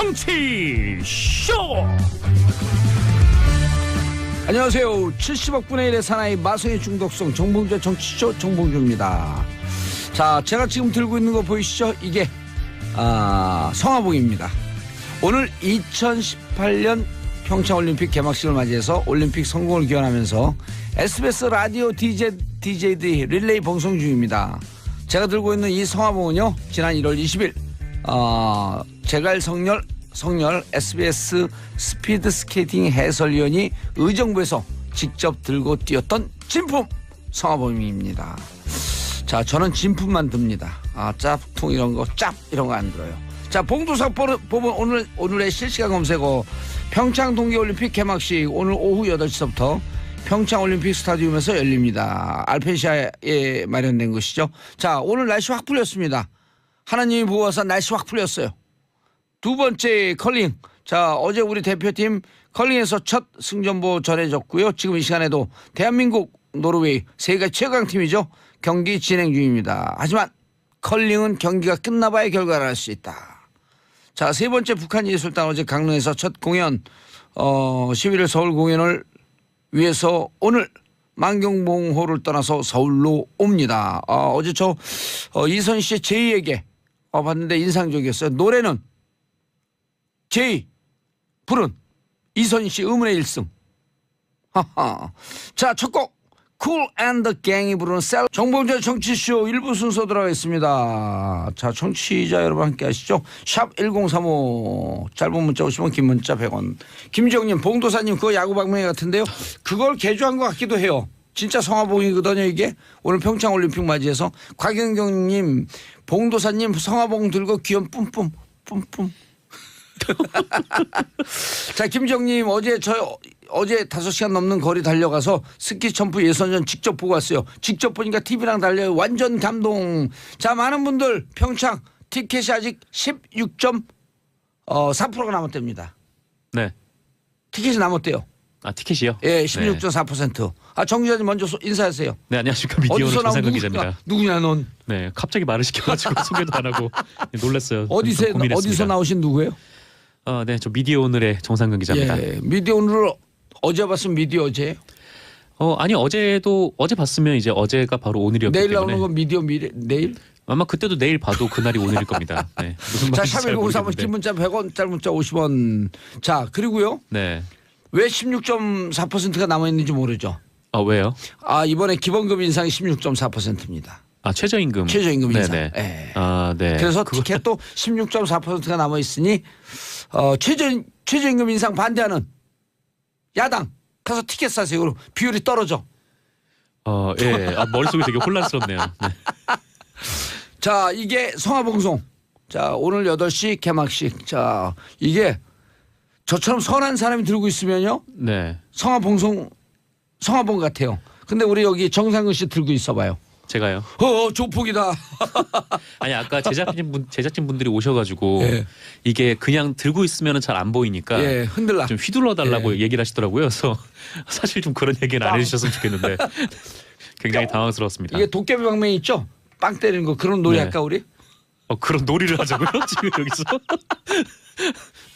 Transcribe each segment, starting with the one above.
정치쇼. 안녕하세요. 70억 분의 1의 사나이 마성의 중독성 정봉주의 정치쇼 정봉주입니다. 자, 제가 지금 들고 있는 거 보이시죠? 이게 성화봉입니다. 오늘 2018년 평창올림픽 개막식을 맞이해서 올림픽 성공을 기원하면서 SBS 라디오 DJ들이 릴레이 방송 중입니다. 제가 들고 있는 이 성화봉은요, 지난 1월 20일 제갈 성렬 SBS 스피드 스케이팅 해설위원이 의정부에서 직접 들고 뛰었던 진품 성화봉입니다. 자, 저는 진품만 듭니다. 짭퉁 이런 거, 짭 이런 거 안 들어요. 자, 봉도사 보면 오늘의 실시간 검색어 평창 동계올림픽 개막식 오늘 오후 8시부터 평창올림픽 스타디움에서 열립니다. 알펜시아에 마련된 것이죠. 자, 오늘 날씨 확 풀렸습니다. 하나님이 보호하사 날씨 확 풀렸어요. 두 번째 컬링. 자, 어제 우리 대표팀 컬링에서 첫 승전보 전해졌고요. 지금 이 시간에도 대한민국, 노르웨이 세계 최강팀이죠. 경기 진행 중입니다. 하지만 컬링은 경기가 끝나봐야 결과를 알 수 있다. 자, 세 번째 북한예술단 어제 강릉에서 첫 공연 11일 서울 공연을 위해서 오늘 만경봉호를 떠나서 서울로 옵니다. 어제 저 이선 씨의 제이에게 봤는데 인상적이었어요. 노래는 제이 부른 이선 씨 음원의 1승. 자, 첫 곡 Cool and the Gang이 부르는 셀. 정봉주의 정치쇼 1부 순서 들어가겠습니다. 자, 청취자 여러분 함께 하시죠. 샵 1035 짧은 문자 50원, 긴 문자 100원. 김정님, 봉도사님 그거 야구방망이 같은데요. 그걸 개조한 것 같기도 해요. 진짜 성화봉이거든요 이게. 오늘 평창올림픽 맞이해서. 곽영경님, 봉도사님 성화봉 들고 귀염 뿜뿜. 자, 김정님, 어제 5시간 넘는 거리 달려가서 스키 점프 예선전 직접 보고 왔어요. 직접 보니까 TV랑 달려요. 완전 감동. 자, 많은 분들 평창 티켓이 아직 16.4%가 남았답니다. 네. 티켓이 남았대요. 티켓이요? 예, 16.4%. 정 기자님 먼저 인사하세요. 네, 안녕하십니까. 미디어오늘 정상근 기자입니다. 누구냐 넌? 네, 갑자기 말을 시켜가지고 소개도 안 하고 놀랐어요. 어디서 나오신 누구예요? 네, 저 미디어오늘의 정상근 기자입니다. 예, 미디어오늘 어제 봤으면 미디어 어제예요? 아니 어제 봤으면 이제 어제가 바로 오늘이었기 내일 때문에. 나오는 건 미디어 내일? 아마 그때도 내일 봐도 그날이 오늘일 겁니다. 네. 무슨 자, 말인지 잘 31953번 긴 문자 100원, 짧은 문자 50원. 자, 그리고요. 네. 왜 16.4%가 남아 있는지 모르죠. 왜요? 이번에 기본급 인상이 16.4%입니다. 최저임금 인상. 네네. 네. 네. 그래서 티켓도 16.4%가 남아 있으니 최저임금 인상 반대하는 야당 가서 티켓 사세요. 그럼 비율이 떨어져. 예. 머릿속이 되게 혼란스럽네요. 네. 자, 이게 성화봉송. 자, 오늘 8시 개막식. 자, 이게 저처럼 선한 사람이 들고 있으면요. 네. 성화봉 같아요. 근데 우리 여기 정상근 씨 들고 있어봐요. 제가요? 조폭이다. 아니, 아까 제작진 분들이 오셔가지고 예. 이게 그냥 들고 있으면 잘 안 보이니까 흔들라. 좀 휘둘러 달라고 얘기를 하시더라고요. 그래서 사실 좀 그런 얘기는 안 해주셨으면 좋겠는데 굉장히 당황스러웠습니다. 이게 도깨비 방망이 있죠? 빵 때리는 거 그런 놀이 할까 우리? 그런 놀이를 하자고요? 지금 여기서?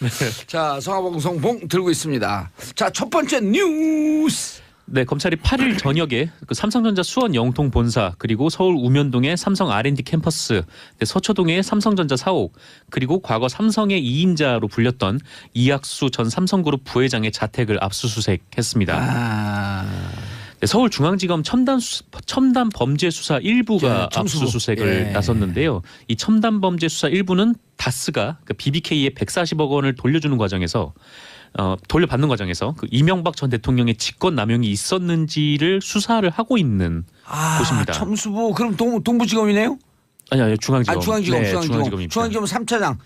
네. 자, 성화봉송 들고 있습니다. 자, 첫 번째 뉴스. 네, 검찰이 8일 저녁에 삼성전자 수원 영통 본사, 그리고 서울 우면동의 삼성 R&D 캠퍼스, 서초동의 삼성전자 사옥, 그리고 과거 삼성의 2인자로 불렸던 이학수 전 삼성그룹 부회장의 자택을 압수수색했습니다. 서울중앙지검 첨단 범죄 수사 1부가 압수수색을 나섰는데요. 이 첨단 범죄 수사 1부는 다스가 BBK에 140억 원을 돌려주는 과정에서 돌려받는 과정에서 그 이명박 전 대통령의 직권 남용이 있었는지를 수사를 하고 있는 곳입니다. 첨수부 그럼 동부지검이네요? 아니요, 중앙지검. 중앙지검입니다. 중앙지검 3차장.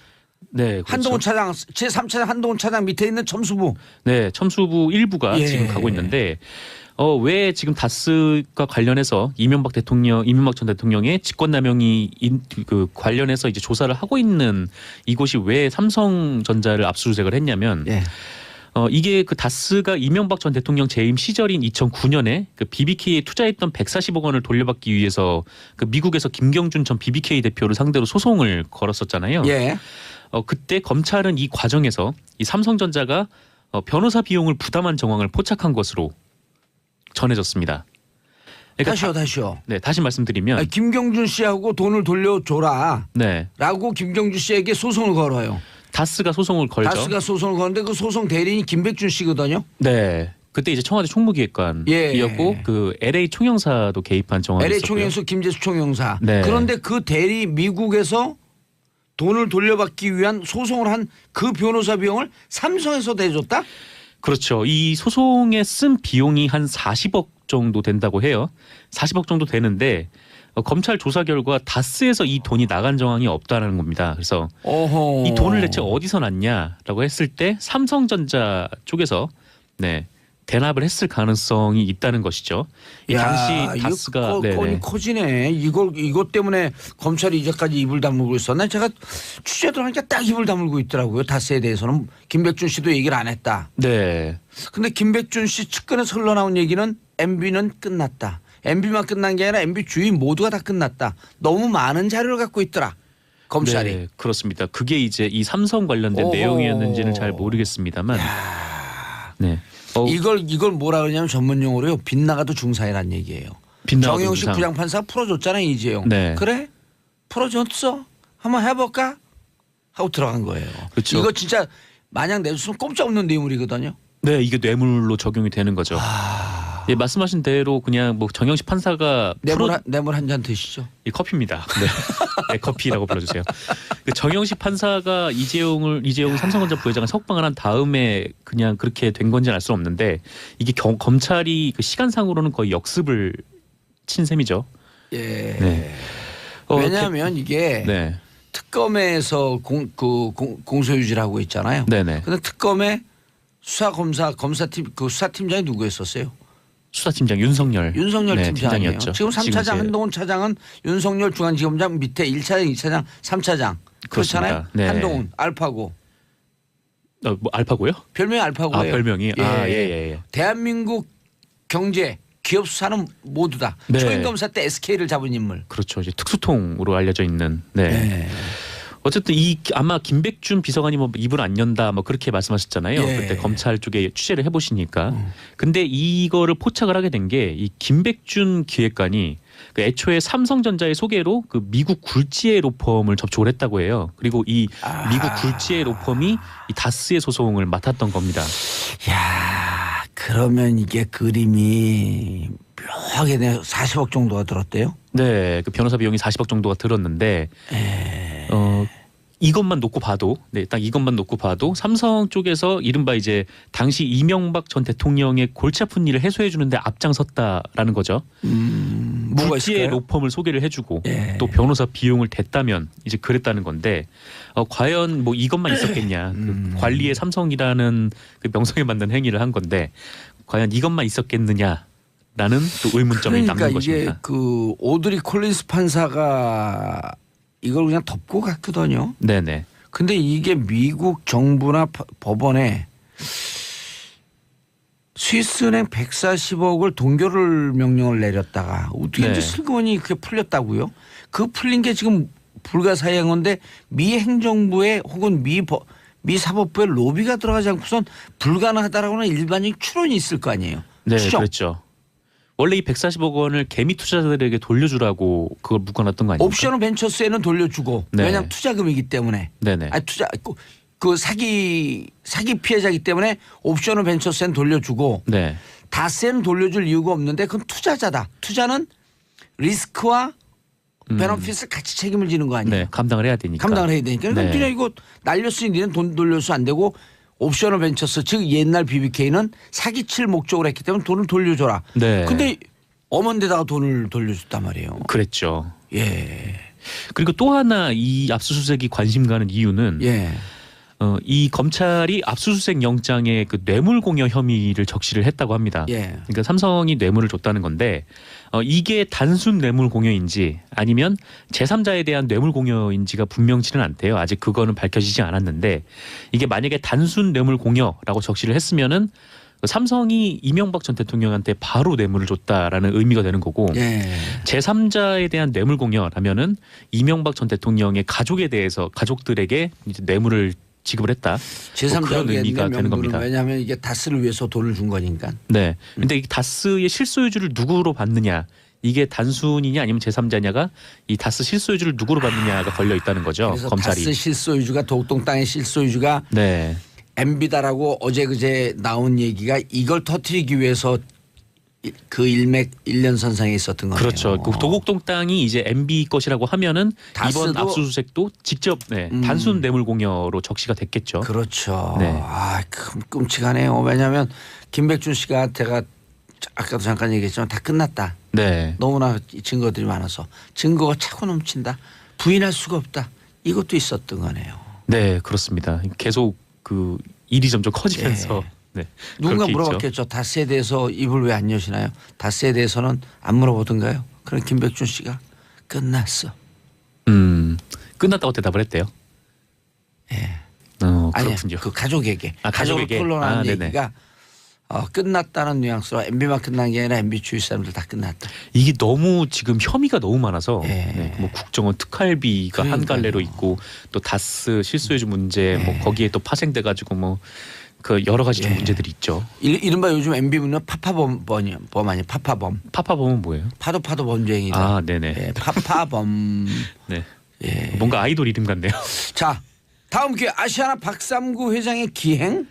네, 그렇죠. 한동훈 차장, 제3차장 한동훈 차장 밑에 있는 첨수부. 네, 첨수부 1부가 지금 가고 있는데 왜 지금 다스가 관련해서 이명박 전 대통령의 직권남용이 관련해서 이제 조사를 하고 있는 이곳이 왜 삼성전자를 압수수색을 했냐면 이게 그 다스가 이명박 전 대통령 재임 시절인 2009년에 그 BBK에 투자했던 140억 원을 돌려받기 위해서 그 미국에서 김경준 전 BBK 대표를 상대로 소송을 걸었었잖아요. 예. 그때 검찰은 이 과정에서 이 삼성전자가 변호사 비용을 부담한 정황을 포착한 것으로 전해졌습니다. 그러니까 다시요. 네, 다시 말씀드리면 아니, 김경준 씨하고 돈을 돌려줘라. 네. 라고 김경준 씨에게 소송을 걸어요. 다스가 소송을 걸죠. 다스가 소송을 거는데 그 소송 대리인이 김백준 씨거든요. 네. 그때 이제 청와대 총무기획관이었고 그 LA 총영사도 개입한 정황이 LA 있었고요. 총영수 김재수 총영사. 네. 그런데 그 대리 미국에서 돈을 돌려받기 위한 소송을 한 그 변호사 비용을 삼성에서 대줬다? 그렇죠. 이 소송에 쓴 비용이 한 40억 정도 된다고 해요. 40억 정도 되는데 검찰 조사 결과 다스에서 이 돈이 나간 정황이 없다는 겁니다. 그래서 어허. 이 돈을 대체 어디서 났냐라고 했을 때 삼성전자 쪽에서 네, 대납을 했을 가능성이 있다는 것이죠. 이 당시 다스가 건이 커지네. 이것 때문에 검찰이 이제까지 입을 다물고 있었나? 제가 취재도 하니까 딱 입을 다물고 있더라고요. 다스에 대해서는 김백준 씨도 얘기를 안 했다. 네. 근데 김백준 씨 측근에서 흘러나온 얘기는 MB는 끝났다. MB만 끝난 게 아니라 MB 주위 모두가 다 끝났다. 너무 많은 자료를 갖고 있더라. 검찰이. 네, 그렇습니다. 그게 이제 이 삼성 관련된 오호. 내용이었는지는 잘 모르겠습니다만. 네. 이걸 뭐라 그러냐면 전문 용어로요. 빗나가도 중사이란 얘기예요. 빗나가도 정영식 중상. 부장판사가 풀어줬잖아요. 이재용. 네. 그래? 풀어줬어? 한번 해볼까? 하고 들어간 거예요. 그렇죠. 이거 진짜 만약 내줬으면 꼼짝없는 뇌물이거든요. 네, 이게 뇌물로 적용이 되는 거죠. 예, 말씀하신 대로 그냥 뭐 정영식 판사가 뇌물 한 잔 드시죠. 이 커피입니다. 네. 네, 커피라고 불러주세요. 그 정영식 판사가 이재용 삼성전자 부회장을 석방을 한 다음에 그냥 그렇게 된 건지는 알 수 없는데 이게 검찰이 그 시간상으로는 거의 역습을 친 셈이죠. 예. 네. 왜냐하면 이게 네. 특검에서 공소유지를 하고 있잖아요. 네네. 근데 특검에 검사팀 그 수사팀장이 누구였었어요? 수사팀장 윤석열 네, 팀장이에요. 팀장이었죠. 지금 3차장 한동훈 차장은 윤석열 중앙지검장 밑에 1차장, 2차장, 3차장 그렇잖아요. 네. 한동훈 알파고. 뭐 알파고요? 별명이 알파고예요. 별명이. 예. 대한민국 경제 기업 수사는 모두 다 네. 초임검사 때 SK를 잡은 인물. 그렇죠. 이제 특수통으로 알려져 있는. 네. 어쨌든 아마 김백준 비서관이 뭐 입을 안 연다 뭐 그렇게 말씀하셨잖아요. 예. 그때 검찰 쪽에 취재를 해보시니까. 근데 이거를 포착을 하게 된 게 이 김백준 기획관이 그 애초에 삼성전자의 소개로 그 미국 굴지의 로펌을 접촉을 했다고 해요. 그리고 이 미국 굴지의 로펌이 이 다스의 소송을 맡았던 겁니다. 야, 그러면 이게 그림이 묘하게 40억 정도가 들었대요? 네, 그 변호사 비용이 40억 정도가 들었는데 이것만 놓고 봐도 딱 이것만 놓고 봐도 삼성 쪽에서 이른바 이제 당시 이명박 전 대통령의 골치 아픈 일을 해소해 주는데 앞장섰다라는 거죠. 뭐가 굴지의 있을까요? 로펌을 소개를 해주고 또 변호사 비용을 댔다면 이제 그랬다는 건데 과연 뭐 이것만 있었겠냐? 그 관리의 삼성이라는 그 명성에 맞는 행위를 한 건데 과연 이것만 있었겠느냐? 라는 또 의문점이 그러니까 남는 이게 것입니다. 그 오드리 콜린스 판사가 이걸 그냥 덮고 갔거든요. 네네. 근데 이게 미국 정부나 법원에 스위스은행 140억을 동결을 명령을 내렸다가 어떻게 네. 이제 슬그머니 그게 풀렸다고요? 그 풀린 게 지금 불가사의한 건데 미 행정부에 혹은 미 사법부에 로비가 들어가지 않고선 불가능하다라고는 일반적인 추론이 있을 거 아니에요. 네, 추정. 그렇죠. 원래 이 140억 원을 개미 투자자들에게 돌려주라고 그걸 묶어놨던 거 아닙니까? 옵션 벤처스에는 돌려주고 네. 왜냐하면 투자금이기 때문에. 네네. 아니 그 사기 피해자이기 때문에 옵션 벤처스에는 돌려주고 네. 다스에는 돌려줄 이유가 없는데 그건 투자자다. 투자는 리스크와 베너핏을 같이 책임을 지는 거 아니에요. 네, 감당을 해야 되니까. 감당을 해야 되니까. 네. 그냥 이거 날렸으니 니는 돈 돌려서 안 되고 옵셔널 벤처스 즉 옛날 BBK는 사기칠 목적으로 했기 때문에 돈을 돌려줘라. 네. 근데 엄한 데다가 돈을 돌려줬단 말이에요. 그랬죠. 예. 그리고 또 하나 이 압수수색이 관심 가는 이유는 예. 이 검찰이 압수수색 영장에 그 뇌물공여 혐의를 적시를 했다고 합니다. 예. 그러니까 삼성이 뇌물을 줬다는 건데 이게 단순 뇌물공여인지 아니면 제3자에 대한 뇌물공여인지가 분명치는 않대요. 아직 그거는 밝혀지지 않았는데 이게 만약에 단순 뇌물공여라고 적시를 했으면은 삼성이 이명박 전 대통령한테 바로 뇌물을 줬다라는 의미가 되는 거고 예. 제3자에 대한 뇌물공여라면은 이명박 전 대통령의 가족에 대해서 가족들에게 이제 뇌물을 지급을 했다. 뭐 그런 의미가 되는 겁니다. 왜냐하면 이게 다스를 위해서 돈을 준 거니까. 네. 근데 이 다스의 실소유주를 누구로 받느냐 이게 단순이냐 아니면 제3자냐가 이 다스 실소유주를 누구로 받느냐가 걸려 있다는 거죠. 그래서 검찰이. 다스 실소유주가 독동 땅의 실소유주가 네. MB다라고 어제 그제 나온 얘기가 이걸 터뜨리기 위해서 그 일련선상에 있었던 거예요. 그렇죠. 그 도곡동 땅이 이제 MB 것이라고 하면은 이번 압수수색도 직접 단순 뇌물공여로 적시가 됐겠죠. 그렇죠. 네. 아, 끔찍하네요. 왜냐하면 김백준 씨가 제가 아까도 잠깐 얘기했지만 다 끝났다. 네. 너무나 증거들이 많아서 증거가 차고 넘친다. 부인할 수가 없다. 이것도 있었던 거네요. 네, 그렇습니다. 계속 그 일이 점점 커지면서 네, 누군가 그렇게 물어봤겠죠. 있죠. 다스에 대해서 입을 왜 안 여시나요? 다스에 대해서는 안 물어보던가요? 그럼 김백준 씨가 끝났어. 끝났다고 대답을 했대요. 예. 그렇군요. 아니, 그 가족에게. 가족에게. 토론하는 네네. 얘기가 끝났다는 뉘앙스로 MB만 끝난 게 아니라 MB 주위 사람들 다 끝났다. 이게 너무 지금 혐의가 너무 많아서 예. 네, 뭐 국정원 특활비가 한 갈래로 있고 또 다스 실소유주 문제 뭐 거기에 또 파생돼 가지고 뭐 그 여러 가지 좀 문제들이 있죠. 이른바 요즘 MB문은 파파범 아니에요. 파파범. 파파범은 뭐예요? 파도 범죄행위다. 아, 네네. 예, 파파범. 네. 예. 뭔가 아이돌 이름 같네요. 자, 다음 기회 아시아나 박삼구 회장의 기행.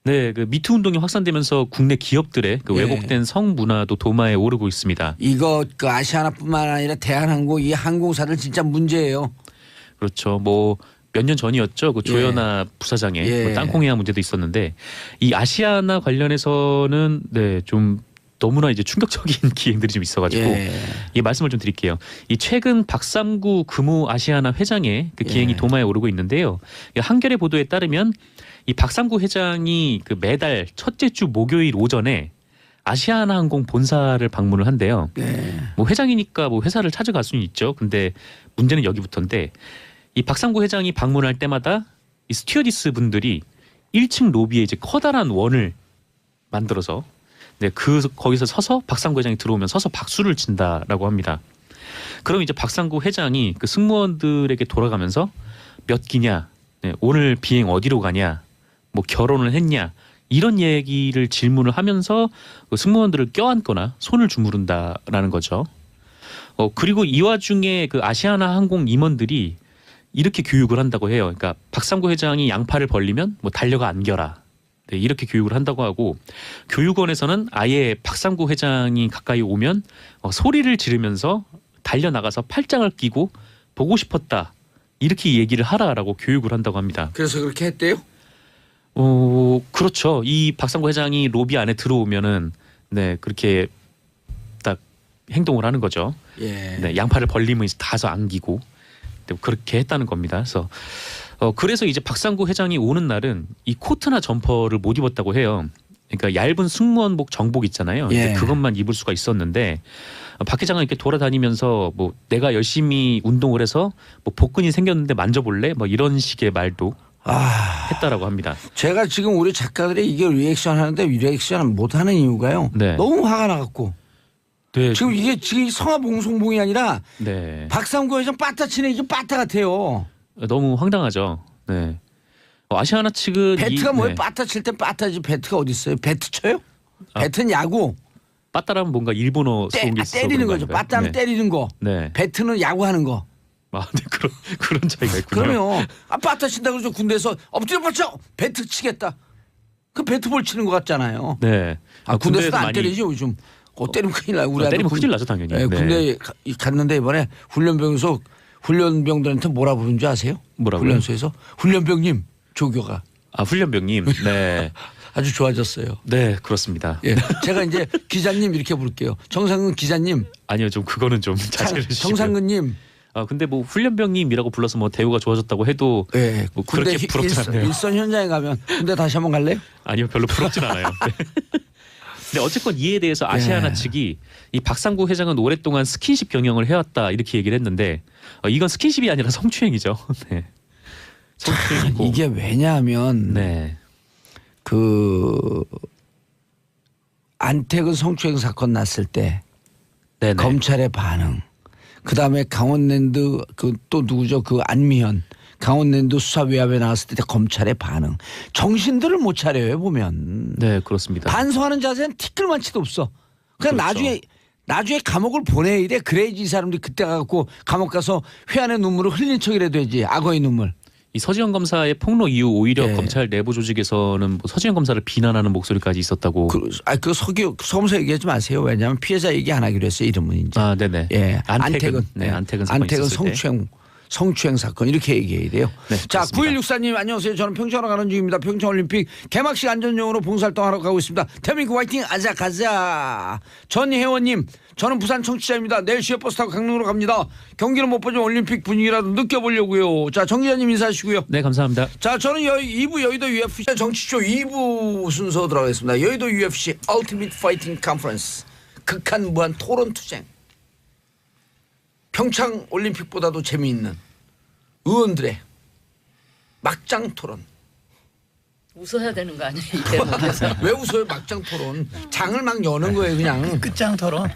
네, 그 미투 운동이 확산되면서 국내 기업들의 그 예. 왜곡된 성문화도 도마에 오르고 있습니다. 이거 그 아시아나뿐만 아니라 대한항공 이 항공사들 진짜 문제예요. 그렇죠. 뭐 몇 년 전이었죠. 그 조현아 부사장의 예. 뭐 땅콩회항 문제도 있었는데 이 아시아나 관련해서는 네, 좀 너무나 이제 충격적인 기행들이 좀 있어가지고 이 말씀을 좀 드릴게요. 이 최근 박삼구 금우 아시아나 회장의 그 기행이 도마에 오르고 있는데요. 한겨레 보도에 따르면 이 박삼구 회장이 그 매달 첫째 주 목요일 오전에 아시아나항공 본사를 방문을 한대요. 뭐 회장이니까 뭐 회사를 찾아갈 수는 있죠. 근데 문제는 여기부터인데 이 박삼구 회장이 방문할 때마다 이 스튜어디스 분들이 1층 로비에 이제 커다란 원을 만들어서 네, 거기서 서서 박삼구 회장이 들어오면 서서 박수를 친다라고 합니다. 그럼 이제 박삼구 회장이 그 승무원들에게 돌아가면서 몇 기냐, 네, 오늘 비행 어디로 가냐, 뭐 결혼을 했냐 이런 얘기를 질문을 하면서 그 승무원들을 껴안거나 손을 주무른다라는 거죠. 그리고 이 와중에 그 아시아나 항공 임원들이 이렇게 교육을 한다고 해요. 그러니까 박삼구 회장이 양팔을 벌리면 뭐 달려가 안겨라. 네, 이렇게 교육을 한다고 하고 교육원에서는 아예 박삼구 회장이 가까이 오면 소리를 지르면서 달려나가서 팔짱을 끼고 보고 싶었다. 이렇게 얘기를 하라라고 교육을 한다고 합니다. 그래서 그렇게 했대요? 그렇죠. 이 박삼구 회장이 로비 안에 들어오면은 네, 그렇게 딱 행동을 하는 거죠. 예. 네, 양팔을 벌리면 다서 안기고 그렇게 했다는 겁니다. 그래서 이제 박삼구 회장이 오는 날은 이 코트나 점퍼를 못 입었다고 해요. 그러니까 얇은 승무원복 정복 있잖아요. 예. 그것만 입을 수가 있었는데 박 회장은 이렇게 돌아다니면서 뭐 내가 열심히 운동을 해서 뭐 복근이 생겼는데 만져볼래? 뭐 이런 식의 말도 했다라고 합니다. 제가 지금 우리 작가들이 이게 리액션 하는데 리액션을 못 하는 이유가요. 네. 너무 화가 나갖고. 네. 지금 이게 지금 성화봉송봉이 아니라 네. 박삼구 회장 빠따 치는 이게 빠따 같아요. 너무 황당하죠. 네. 아시아나 측은 배트가 뭐예요? 네. 빠따 칠 땐 빠따지 배트가 어디 있어요? 배트 쳐요? 배트는 야구. 빠따라면 뭔가 일본어 쓰는 게 있어서 때리는 그런 거죠. 건가요? 빠따는 네. 때리는 거. 네. 배트는 야구하는 거. 네, 그런 차이가 있군요. 그러면 빠따 친다 그러죠. 군대에서 엎드려 뻗쳐 배트 치겠다. 그 배트볼 치는 것 같잖아요. 네. 군대에서도 안 많이 때리죠 요즘. 때리면 큰일 나요. 우리 때리면 큰일 나죠 당연히. 네, 군대 갔는데 이번에 훈련병에서 훈련병들한테 뭐라 부른 줄 아세요? 뭐라고요? 훈련소에서 훈련병님 조교가. 훈련병님. 네. 아주 좋아졌어요. 네, 그렇습니다. 예, 제가 이제 기자님 이렇게 부를게요. 정상근 기자님. 아니요, 좀 그거는 좀 자제를 해주시고요. 정상근님. 근데 뭐 훈련병님이라고 불러서 뭐 대우가 좋아졌다고 해도 예. 뭐 그렇게 군대 부럽진 않네요. 일선 현장에 가면 군대 다시 한번 갈래요? 아니요, 별로 부럽진 않아요. 네. 근데 어쨌건 이에 대해서 아시아나 측이 이 박상구 회장은 오랫동안 스킨십 경영을 해왔다 이렇게 얘기를 했는데 이건 스킨십이 아니라 성추행이죠. 네. 성추행이고 이게 왜냐하면 네. 그 안태근 성추행 사건 났을 때 네네. 검찰의 반응, 그 다음에 강원랜드 그 또 누구죠? 그 안미현 강원랜드 수사 외압에 나왔을 때 검찰의 반응, 정신들을 못 차려요 보면. 네, 그렇습니다. 반성하는 자세는 티끌만치도 없어. 그냥 그렇죠. 나중에 감옥을 보내야 돼. 그래야지 이 사람들이 그때 가갖고 감옥 가서 회한의 눈물을 흘린 척이라도 해야지. 악어의 눈물. 이 서지현 검사의 폭로 이후 오히려 예. 검찰 내부 조직에서는 뭐 서지현 검사를 비난하는 목소리까지 있었다고. 서검사 얘기하지 마세요. 왜냐하면 피해자 얘기 안 하기로 했어요. 이름은 이제. 아, 네네. 예, 안태근. 네, 안태근 사건이 안태근 있었을 때. 성추행 사건 이렇게 얘기해야 돼요. 네, 자, 그렇습니다. 9164님 안녕하세요. 저는 평창으로 가는 중입니다. 평창올림픽 개막식 안전용으로 봉사활동하러 가고 있습니다. 대한민국 화이팅 아자 가자. 전혜원님 저는 부산 청취자입니다. 내일 시외버스 타고 강릉으로 갑니다. 경기는 못 보지만 올림픽 분위기라도 느껴보려고요. 자, 정 기자님 인사하시고요. 네, 감사합니다. 자, 저는 2부 여의도 UFC 정치쇼 2부 순서 들어가겠습니다. 여의도 UFC 얼티밋 파이팅 컨퍼런스 극한 무한 토론 투쟁. 평창 올림픽보다도 재미있는 의원들의 막장 토론. 웃어야 되는 거 아니에요? 이 대목에서. 왜 웃어요? 막장 토론. 장을 막 여는 거예요, 그냥. 끝장 토론.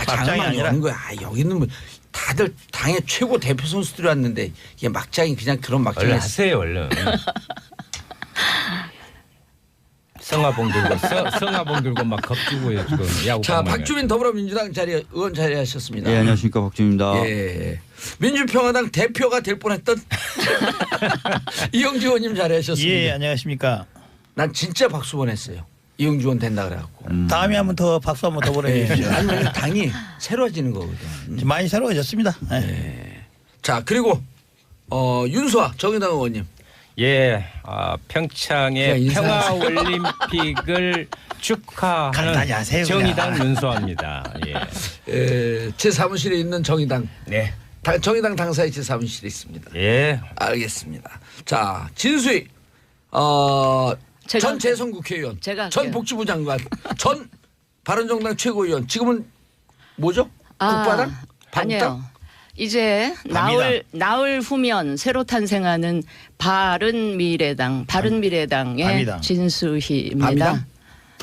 장을 막장이 막 아니라. 여는 거야. 여기는 뭐 다들 당의 최고 대표 선수들이 왔는데 이게 막장이 그냥 그런 막장이. 얼른 하세요 얼른. 성화봉 들고 성화봉 들고 막 겁주고요 지금 야구. 자, 방망이를. 박주민 더불어민주당 의원 자리하셨습니다. 예, 안녕하십니까 박주입니다. 예. 민주평화당 대표가 될 뻔했던 이영주 의원님 자리하셨습니다. 예, 안녕하십니까. 난 진짜 박수 보냈어요. 이영주 의원 된다 그래갖고. 다음에 한번 더 박수 한번 더 보내주십시오. 아니면 당이 새로워지는 거거든. 많이 새로워졌습니다. 예. 자, 그리고 윤수아 정의당 의원님. 예, 그냥 평창의 인사하세요. 평화 올림픽을 축하하는 간단히 하세요, 정의당 그냥. 윤수아입니다. 예. 제 사무실에 있는 정의당. 네. 정의당 당사의 제 사무실에 있습니다. 예. 알겠습니다. 자, 진수희 전 재선국회의원, 제가 전 할게요. 복지부 장관, 전 바른정당 최고위원. 지금은 뭐죠? 국바당? 아니에요. 이제 나흘 후면 새로 탄생하는 바른미래당의 밤이당. 진수희입니다. 밤이당?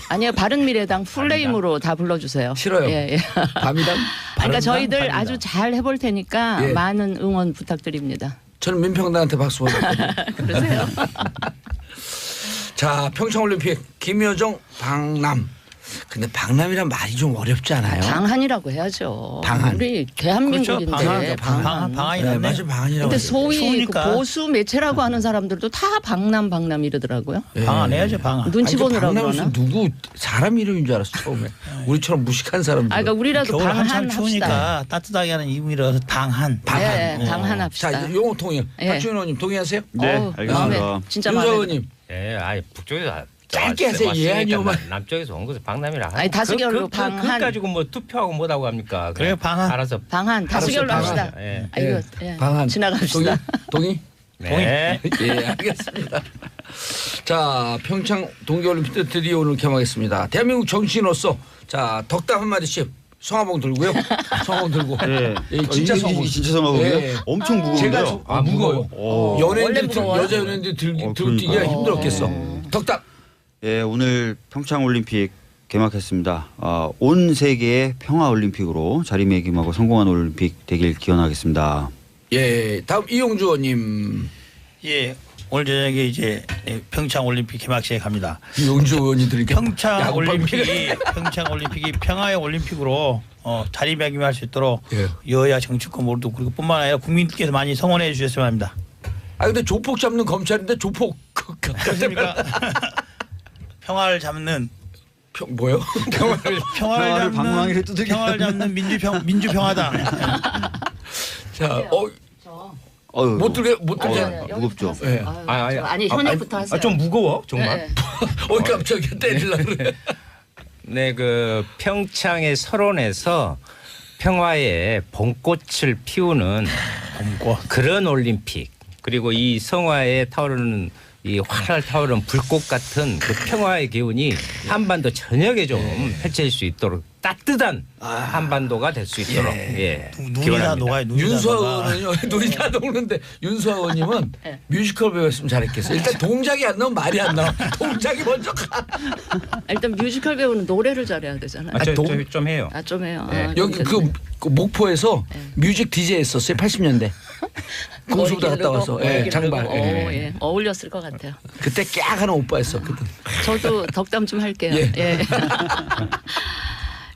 아니요, 바른미래당 풀네임으로 다 불러주세요. 싫어요. 예, 예. 밤이당? 그러니까 저희들 밤이당. 아주 잘 해볼 테니까 예. 많은 응원 부탁드립니다. 저는 민평당한테 박수 보냈거든요. 그러세요? 자, 평창올림픽 김여정 방남. 근데 방남이란 말이 좀 어렵지 않아요? 방한이라고 해야죠. 방한. 우리 대한민국인데 그렇죠. 방한. 방한이 네, 낫네. 맞아, 방한이라고. 근데 해요. 소위 그 추우니까. 보수 매체라고 하는 사람들도 다 방남 이러더라고요. 방한해야죠, 방한. 눈치 보느라고 방남은 그러나? 누구 사람 이름인 줄 알았어 처음에. 우리처럼 무식한 사람들. 아, 그러니까 우리라도 겨울 한참 방한 합시다. 추우니까 따뜻하게 하는 이유미라서 방한. 네, 방한합시다. 자, 용어 통일. 예. 박주민 의원님 동의하세요? 네, 어우, 알겠습니다. 마음에 진짜 윤서 마음에 의원님. 예, 아니 북쪽에서 짧게 하세요. 예, 아니요만. 남쪽에서 온 것을 박남이라. 아니, 다수결로 방한. 그 가지고 뭐 투표하고 뭐라고 합니까? 그래요, 방한. 알아서. 방한 다수결로 알았어, 합시다. 방한. 예. 아, 이거 예. 예. 방한. 지나갑시다. 동의? 네. 예, 알겠습니다. 자, 평창 동계올림픽 때 드디어 오늘 개막했습니다. 대한민국 정치인으로서 자, 덕담 한마디씩 성화봉 들고요. 성화봉 들고. 예. 예, 진짜 성화봉. 진짜 성화봉이요? 예. 엄청 무거운데요. 제가 무거워요. 원래 연예인들 무거워요? 여자 연예인들 들고 그러니까요. 뛰기가 힘들었겠어. 덕담. 예, 오늘 평창 올림픽 개막했습니다. 온 세계의 평화 올림픽으로 자리매김하고 성공한 올림픽 되길 기원하겠습니다. 예, 다음 이용주 의원님. 예, 오늘 저녁에 이제 평창 올림픽 개막식에 갑니다. 이용주 의원이 들으니까 평창 야구 올림픽이 평화의 올림픽으로 자리매김할 수 있도록 예. 여야 정치권 모두 그리고 뿐만 아니라 국민들께서 많이 성원해 주셨으면 합니다. 아, 근데 조폭 잡는 검찰인데 조폭 그렇습니까? 평화를 잡는 뭐요? 평화를 방망이를 두들겨. 평화를 잡는 민주평화당. 자, 못 들게. 무겁죠. 예. 아니 현역부터 하세요. 좀 무거워 정말. 네. 깜짝이야 때리려고 그래. 네, 그 평창의 설원에서 평화의 봄꽃을 피우는 그런 올림픽, 그리고 이 성화에 타오르는 이 활활 타오르는 불꽃 같은 그 평화의 기운이 한반도 전역에 좀 펼칠 수 있도록 따뜻한 한반도가 될 수 있도록 눈이 다 기원합니다. 녹아요. 눈이 다 녹아. 윤수아원은요 눈이 다 녹는데 윤수아원님은 뮤지컬 배우였으면 잘했겠어요. 일단 동작이 안 나오면 말이 안 나와. 동작이 먼저 가. 일단 뮤지컬 배우는 노래를 잘해야 되잖아요. 좀 해요. 좀 해요. 네. 여기 그 목포에서 뮤직 DJ 했었어요. 80년대. 공수부대 갔다 와서 장발. 예. 어울렸을 것 같아요. 그때 깍 하는 오빠였었거든. 저도 덕담 좀 할게요. 예. 예.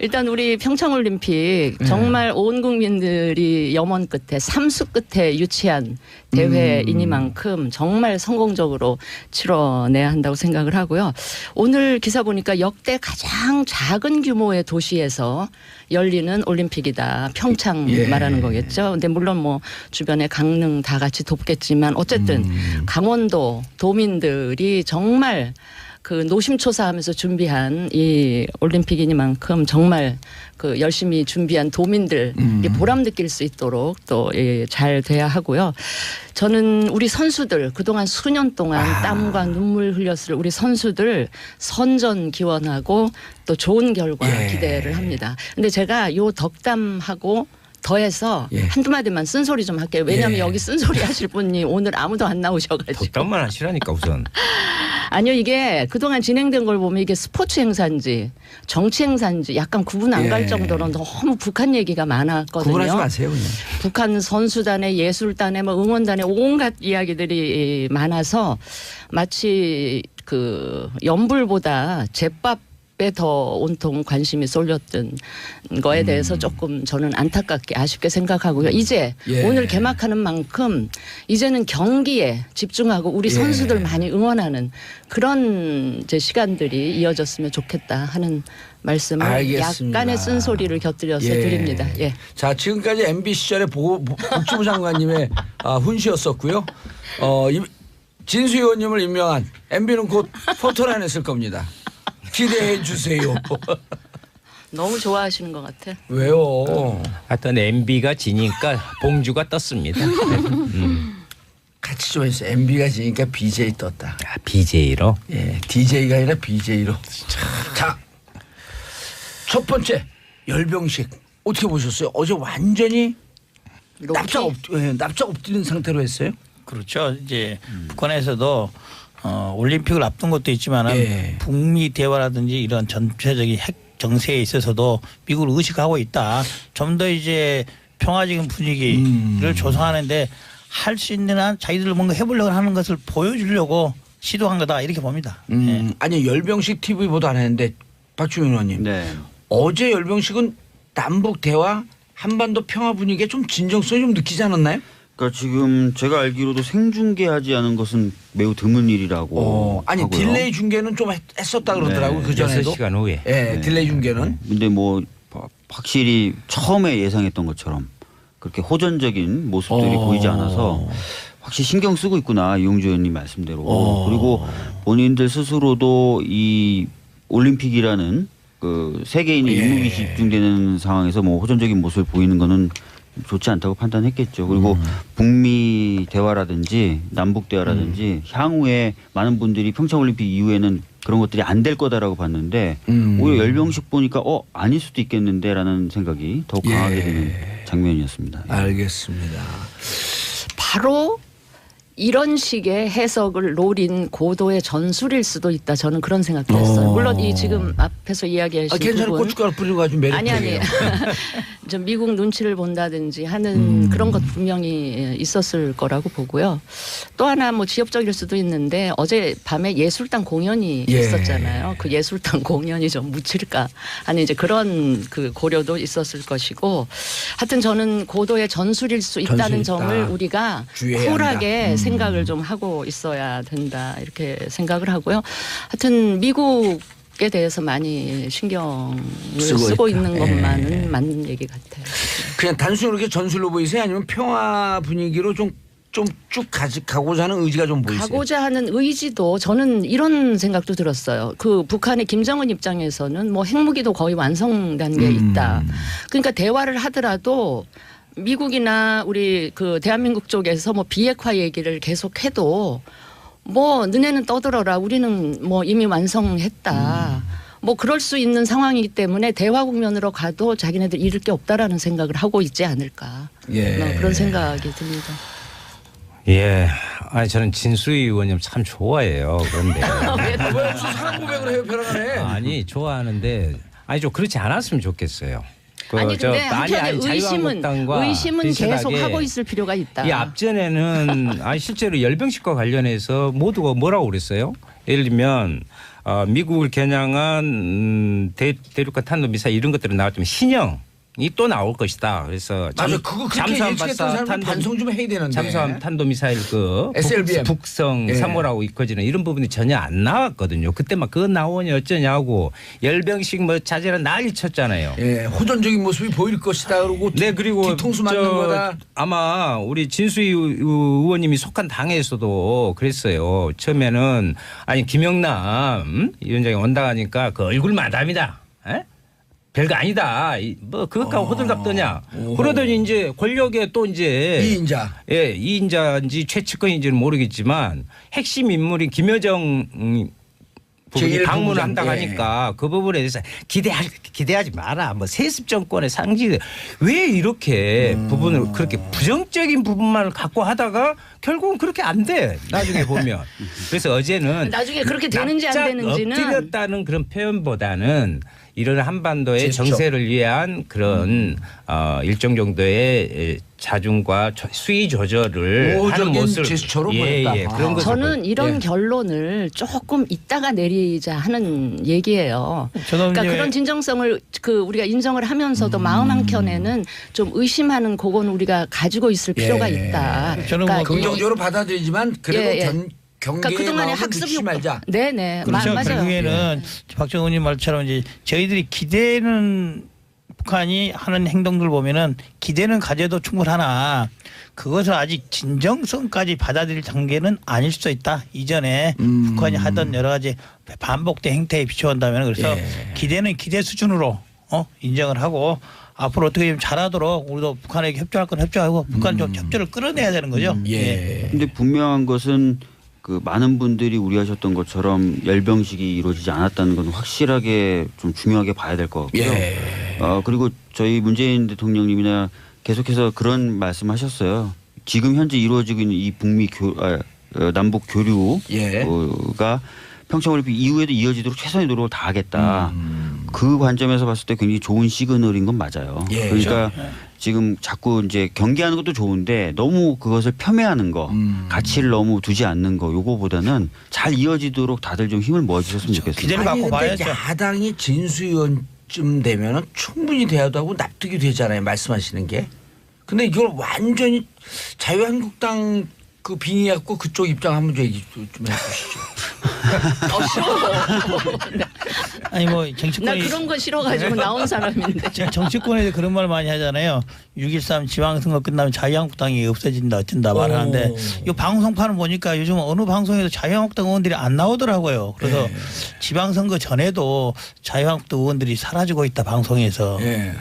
일단 우리 평창올림픽 정말 온 국민들이 염원 끝에 삼수 끝에 유치한 대회이니만큼 정말 성공적으로 치러내야 한다고 생각을 하고요. 오늘 기사 보니까 역대 가장 작은 규모의 도시에서 열리는 올림픽이다. 평창 말하는 거겠죠. 근데 물론 뭐 주변에 강릉 다 같이 돕겠지만 어쨌든 강원도 도민들이 정말 그 노심초사하면서 준비한 이 올림픽이니만큼 정말 그 열심히 준비한 도민들이 보람 느낄 수 있도록 또 잘 돼야 하고요. 저는 우리 선수들 그동안 수년 동안 땀과 눈물 흘렸을 우리 선수들 선전 기원하고 또 좋은 결과 기대를 합니다. 근데 제가 요 덕담하고 더해서 한두 마디만 쓴소리 좀 할게요. 왜냐하면 여기 쓴소리 하실 분이 오늘 아무도 안 나오셔가지고. 덕담만 하시라니까 우선. 아니요, 이게 그동안 진행된 걸 보면 이게 스포츠 행사인지 정치 행사인지 약간 구분 안 갈 정도로 너무 북한 얘기가 많았거든요. 구분하지 마세요, 그냥. 북한 선수단에 예술단에 뭐 응원단에 온갖 이야기들이 많아서 마치 그 연불보다 제밥에 더 온통 관심이 쏠렸던 거에 대해서 조금 저는 안타깝게 아쉽게 생각하고요. 이제 오늘 개막하는 만큼 이제는 경기에 집중하고 우리 선수들 많이 응원하는 그런 이제 시간들이 이어졌으면 좋겠다 하는 말씀을 알겠습니다. 약간의 쓴소리를 곁들여서 드립니다. 예. 자, 지금까지 MB 시절의 복지부 장관님의 훈시였었고요. 진수 의원님을 임명한 MB는 곧 포토라인 했을 겁니다. 기대해 주세요. 너무 좋아하시는 것 같아. 왜요? 하여튼 MB가 지니까 봉주가 떴습니다. 같이 좀 해주세요. MB가 지니까 BJ 떴다. BJ로? 예, DJ가 아니라 BJ로. 자, 첫 번째 열병식 어떻게 보셨어요? 어제 완전히 납작 엎드린 상태로 했어요. 그렇죠. 이제 북한에서도 올림픽을 앞둔 것도 있지만은 북미 대화라든지 이런 전체적인 핵 정세에 있어서도 미국을 의식하고 있다. 좀 더 이제 평화적인 분위기를 조성하는데 할 수 있는 한 자기들 뭔가 해보려고 하는 것을 보여주려고 시도한 거다 이렇게 봅니다. 아니 열병식 TV 보도 안 했는데 박주민 의원님. 어제 열병식은 남북 대화 한반도 평화 분위기에 좀 진정성이 좀 느끼지 않았나요? 그러니까 지금 제가 알기로도 생중계하지 않은 것은 매우 드문 일이라고 아니 하고요. 딜레이 중계는 좀 했었다 그러더라고요. 그 전에도. 6시간 후에. 딜레이 중계는. 근데 뭐 확실히 처음에 예상했던 것처럼 그렇게 호전적인 모습들이 보이지 않아서 확실히 신경 쓰고 있구나. 이용주 의원님 말씀대로. 그리고 본인들 스스로도 이 올림픽이라는 그 세계인의 일목이 집중되는 상황에서 뭐 호전적인 모습을 보이는 거는 좋지 않다고 판단했겠죠. 그리고 북미 대화라든지 남북 대화라든지 향후에 많은 분들이 평창올림픽 이후에는 그런 것들이 안 될 거다라고 봤는데 오히려 열병식 보니까 아닐 수도 있겠는데라는 생각이 더욱 강하게 되는 장면이었습니다. 알겠습니다. 바로 이런 식의 해석을 노린 고도의 전술일 수도 있다. 저는 그런 생각도 했어요. 물론 이 지금 앞에서 이야기하신 괜찮아. 부분 고춧가루 뿌리고 가지고 매력적이에요. 좀 미국 눈치를 본다든지 하는 그런 것 분명히 있었을 거라고 보고요. 또 하나 뭐 지역적일 수도 있는데 어제 밤에 예술단 공연이 있었잖아요. 그 예술단 공연이 좀 묻힐까 하는 이제 그런 그 고려도 있었을 것이고 하여튼 저는 고도의 전술일 수 있다는 점을 우리가 쿨하게 생각을 좀 하고 있어야 된다 이렇게 생각을 하고요. 하여튼 미국에 대해서 많이 신경을 쓰고 있는 것만은 맞는 얘기 같아요. 그냥 단순히 그렇게 전술로 보이세요? 아니면 평화 분위기로 좀 좀 쭉 가고자 하는 의지가 좀 보이세요? 가고자 하는 의지도 저는 이런 생각도 들었어요. 그 북한의 김정은 입장에서는 뭐 핵무기도 거의 완성 단계에 있다. 그러니까 대화를 하더라도 미국이나 우리 그 대한민국 쪽에서 뭐 비핵화 얘기를 계속해도 뭐 너네는 떠들어라. 우리는 뭐 이미 완성했다. 뭐 그럴 수 있는 상황이기 때문에 대화 국면으로 가도 자기네들 잃을 게 없다라는 생각을 하고 있지 않을까. 예. 뭐 그런 생각이 듭니다. 예. 아니 저는 진수희 의원님 참 좋아해요. 그런데 왜 무슨 사랑 고백을 해요, 벼랑간에? 아니 좋아하는데 아니 좀 그렇지 않았으면 좋겠어요. 아니 근데 한편에 자유한국당과 의심은 계속 비슷하게 하고 있을 필요가 있다. 이 앞전에는 아니 실제로 열병식과 관련해서 모두가 뭐라고 그랬어요? 예를 들면 미국을 겨냥한 대륙간 탄도미사일 이런 것들은 나왔지만 신형이 또 나올 것이다. 그래서 맞아, 그거 그렇게 예측했던 사람은 반성 좀 해야 되는데. 잠수함 탄도미사일 그 SLBM. 북성 예. 3호라고 이끌어지는 이런 부분이 전혀 안 나왔거든요. 그때 막 그거 나오니 어쩌냐고 열병식 뭐 자제라 난리 쳤잖아요. 예, 호전적인 모습이 보일 것이다. 그러고 네, 그리고 뒤통수 맞는 거다. 아마 우리 진수희 의원님이 속한 당에서도 그랬어요. 처음에는 아니 김영남 위원장이 온다 하니까 그 얼굴 마담이다. 에? 별거 아니다. 뭐 그것하고 호들갑 떠냐. 그러더니 이제 권력에 또 이제 이인자. 예, 이인자인지 최측근인지는 모르겠지만 핵심 인물인 김여정 부분이 제1 방문을 부부장. 한다고 하니까 그 부분에 대해서 기대하지 마라. 뭐 세습 정권의 상징 왜 이렇게 부분을 그렇게 부정적인 부분만 갖고 하다가 결국은 그렇게 안 돼. 나중에 보면. 그래서 어제는 나중에 그렇게 되는지 안 납작 되는지는 엎드렸다는 그런 표현보다는 이런 한반도의 제스처. 정세를 위한 그런 일정 정도의 자중과 수위 조절을 하는 우호적인 모습을 제스처로 예, 보였다. 예, 그런 것을 저는 이런 예. 결론을 조금 이따가 내리자 하는 얘기예요. 저도 그러니까 이제 그런 진정성을 그 우리가 인정을 하면서도 마음 한켠에는 좀 의심하는 그건 우리가 가지고 있을 필요가 예. 있다. 저는 뭐 그러니까 긍정적으로 받아들이지만 그래도 예, 예. 경계의 그러니까 그동안의 마음을 학습 늦추지 말자. 네네. 그렇죠. 맞아요. 결국에는 박정훈 님 말처럼 이제 저희들이 기대는 북한이 하는 행동들 보면은 기대는 가져도 충분하나 그것을 아직 진정성까지 받아들일 단계는 아닐 수도 있다. 이전에 북한이 하던 여러 가지 반복된 행태에 비춰본다면 그래서 기대는 기대 수준으로 인정을 하고 앞으로 어떻게 좀 잘하도록 우리도 북한에게 협조할 건 협조하고 북한 좀 협조를 끌어내야 되는 거죠. 예. 근데 분명한 것은 그 많은 분들이 우려하셨던 것처럼 열병식이 이루어지지 않았다는 건 확실하게 좀 중요하게 봐야 될 것 같고요. 예. 그리고 저희 문재인 대통령님이나 계속해서 그런 말씀하셨어요. 지금 현재 이루어지고 있는 이 남북 교류가 예. 평창올림픽 이후에도 이어지도록 최선의 노력을 다하겠다. 그 관점에서 봤을 때 굉장히 좋은 시그널인 건 맞아요. 예, 그러니까 그렇죠. 지금 자꾸 이제 경계하는 것도 좋은데 너무 그것을 폄훼하는 거, 가치를 너무 두지 않는 거, 요거보다는 잘 이어지도록 다들 좀 힘을 모아주셨으면 좋겠습니다. 기대를 갖고 봐야죠. 야당이 진수위원쯤 되면은 충분히 대화도 하고 납득이 되잖아요. 말씀하시는 게. 근데 이걸 완전히 자유한국당 그 빙의해갖고 그쪽 입장 한번 좀 얘기 좀 해주시죠. 싫어. 아니 뭐 나 정치권이 그런 거 싫어가지고 나온 사람인데. 정치권에서 그런 말 많이 하잖아요. 6.13 지방선거 끝나면 자유한국당이 없어진다 어쩐다 말하는데 이 방송판을 보니까 요즘 어느 방송에도 자유한국당 의원들이 안 나오더라고요. 그래서 지방선거 전에도 자유한국당 의원들이 사라지고 있다 방송에서. 예.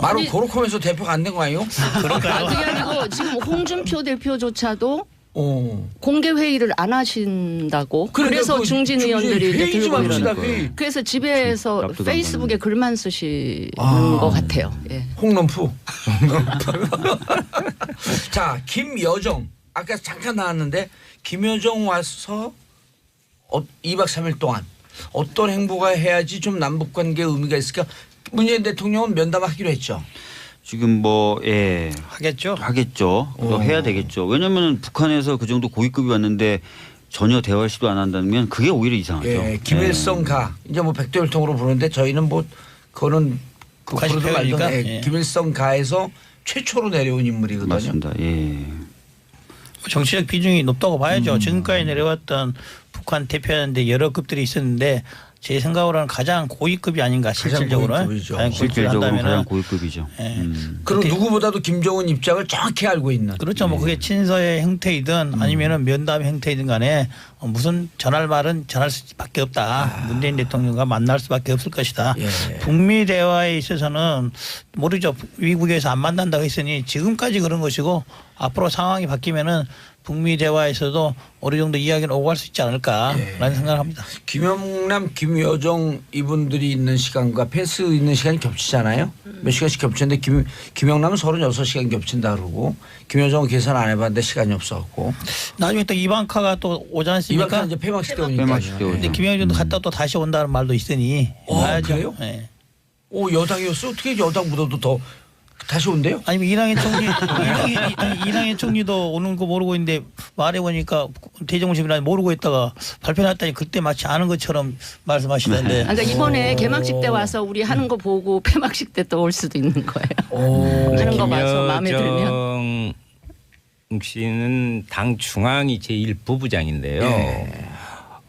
바로 고로컴에서 대표가 안 된 거 아니에요? 그럴까요? 그게 아니고 지금 홍준표 대표조차도 공개 회의를 안 하신다고. 그러니까 그래서 그 중진 의원들이 이제 회의 좀 들고 합시다, 이러는. 회의. 그래서 집에서 납득 안 페이스북에 글만 쓰시는 아. 것 같아요. 예. 홍넘프. 자, 김여정. 아까 잠깐 나왔는데 김여정 와서 2박 3일 동안 어떤 행보가 해야지 좀 남북관계에 의미가 있을까? 문재인 대통령은 면담하기로 했죠. 지금 하겠죠. 하겠죠. 또 해야 되겠죠. 왜냐하면 북한에서 그 정도 고위급이 왔는데 전혀 대화를 시도 안 한다면 그게 오히려 이상하죠. 예, 김일성 가 이제 뭐 백두혈통으로 부르는데 저희는 뭐 그거는 북한식 부르든 말든 표현이니까. 예. 김일성 가에서 최초로 내려온 인물이거든요. 맞습니다. 예. 정치적 비중이 높다고 봐야죠. 지금까지 내려왔던 북한 대표하는데 여러 급들이 있었는데 제 생각으로는 가장 고위급이 아닌가 실질적으로. 고위급이죠. 가장 실질적으로 한다면은 가장 고위급이죠. 그리고 누구보다도 김정은 입장을 정확히 알고 있는. 그렇죠. 뭐 그게 친서의 형태이든 아니면은 면담 형태이든 간에 무슨 전할 말은 전할 수밖에 없다. 문재인 대통령과 만날 수밖에 없을 것이다. 예. 북미 대화에 있어서는 모르죠. 미국에서 안 만난다고 했으니 지금까지 그런 것이고 앞으로 상황이 바뀌면은 북미 대화에서도 어느 정도 이야기는 오고 갈 수 있지 않을까라는 생각을 합니다. 김영남, 김여정 이분들이 있는 시간과 펜스 있는 시간이 겹치잖아요. 몇 시간씩 겹치는데 김영남은 36시간 겹친다 그러고 김여정은 계산 안 해봤는데 시간이 없었고. 나중에 또 이방카가 또 오지 않습니까? 이방카 이제 폐막식 때 오니까. 폐막식 때 오죠. 근데 김영정도 갔다 또 다시 온다는 말도 있으니 봐야죠. 그래요? 네. 오 여당이었어? 어떻게 여당보다도 더 다시 온대요? 아니면 이낙연 총리도 오는 거 모르고 있는데 말해보니까 대정부심이라 모르고 있다가 발표했다니 그때 마치 아는 것처럼 말씀하시던데. 그러니까 이번에 개막식 때 와서 우리 하는 거 보고 폐막식 때 또 올 수도 있는 거예요. 하는 거 봐서 마음에 들면. 김여정 씨는 당 중앙위 제1부부장인데요.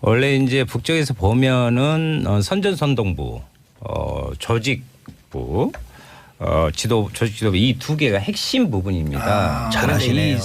원래 이제 북쪽에서 보면은 선전선동부, 조직부, 조직 지도부 이 두 개가 핵심 부분입니다. 잘하시네요.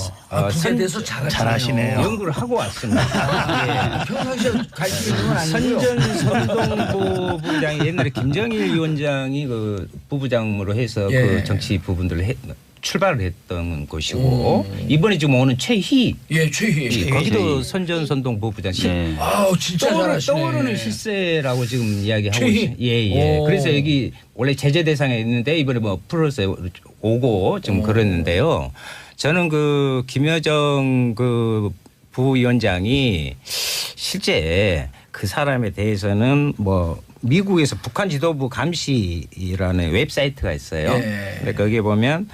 북에 대해서 잘하시네요. 연구를 하고 왔습니다. 평상시에 관심 있는 건 아니고요. 선전선동부 부부장이 옛날에 김정일 위원장이 그 부부장으로 해서 그 정치 부분들을 출발을 했던 곳이고 이번에 지금 오는 최희 최희. 거기도 선전선동 부부장. 네. 아우 진짜 잘하시네. 떠오르는 실세라고 지금 이야기하고 최희. 예. 그래서 여기 원래 제재 대상에 있는데 이번에 뭐 풀어서 오고 좀 그랬는데요. 저는 그 김여정 그 부위원장이 실제 그 사람에 대해서는 뭐 미국에서 북한 지도부 감시라는 웹사이트가 있어요. 근데 거기에 보면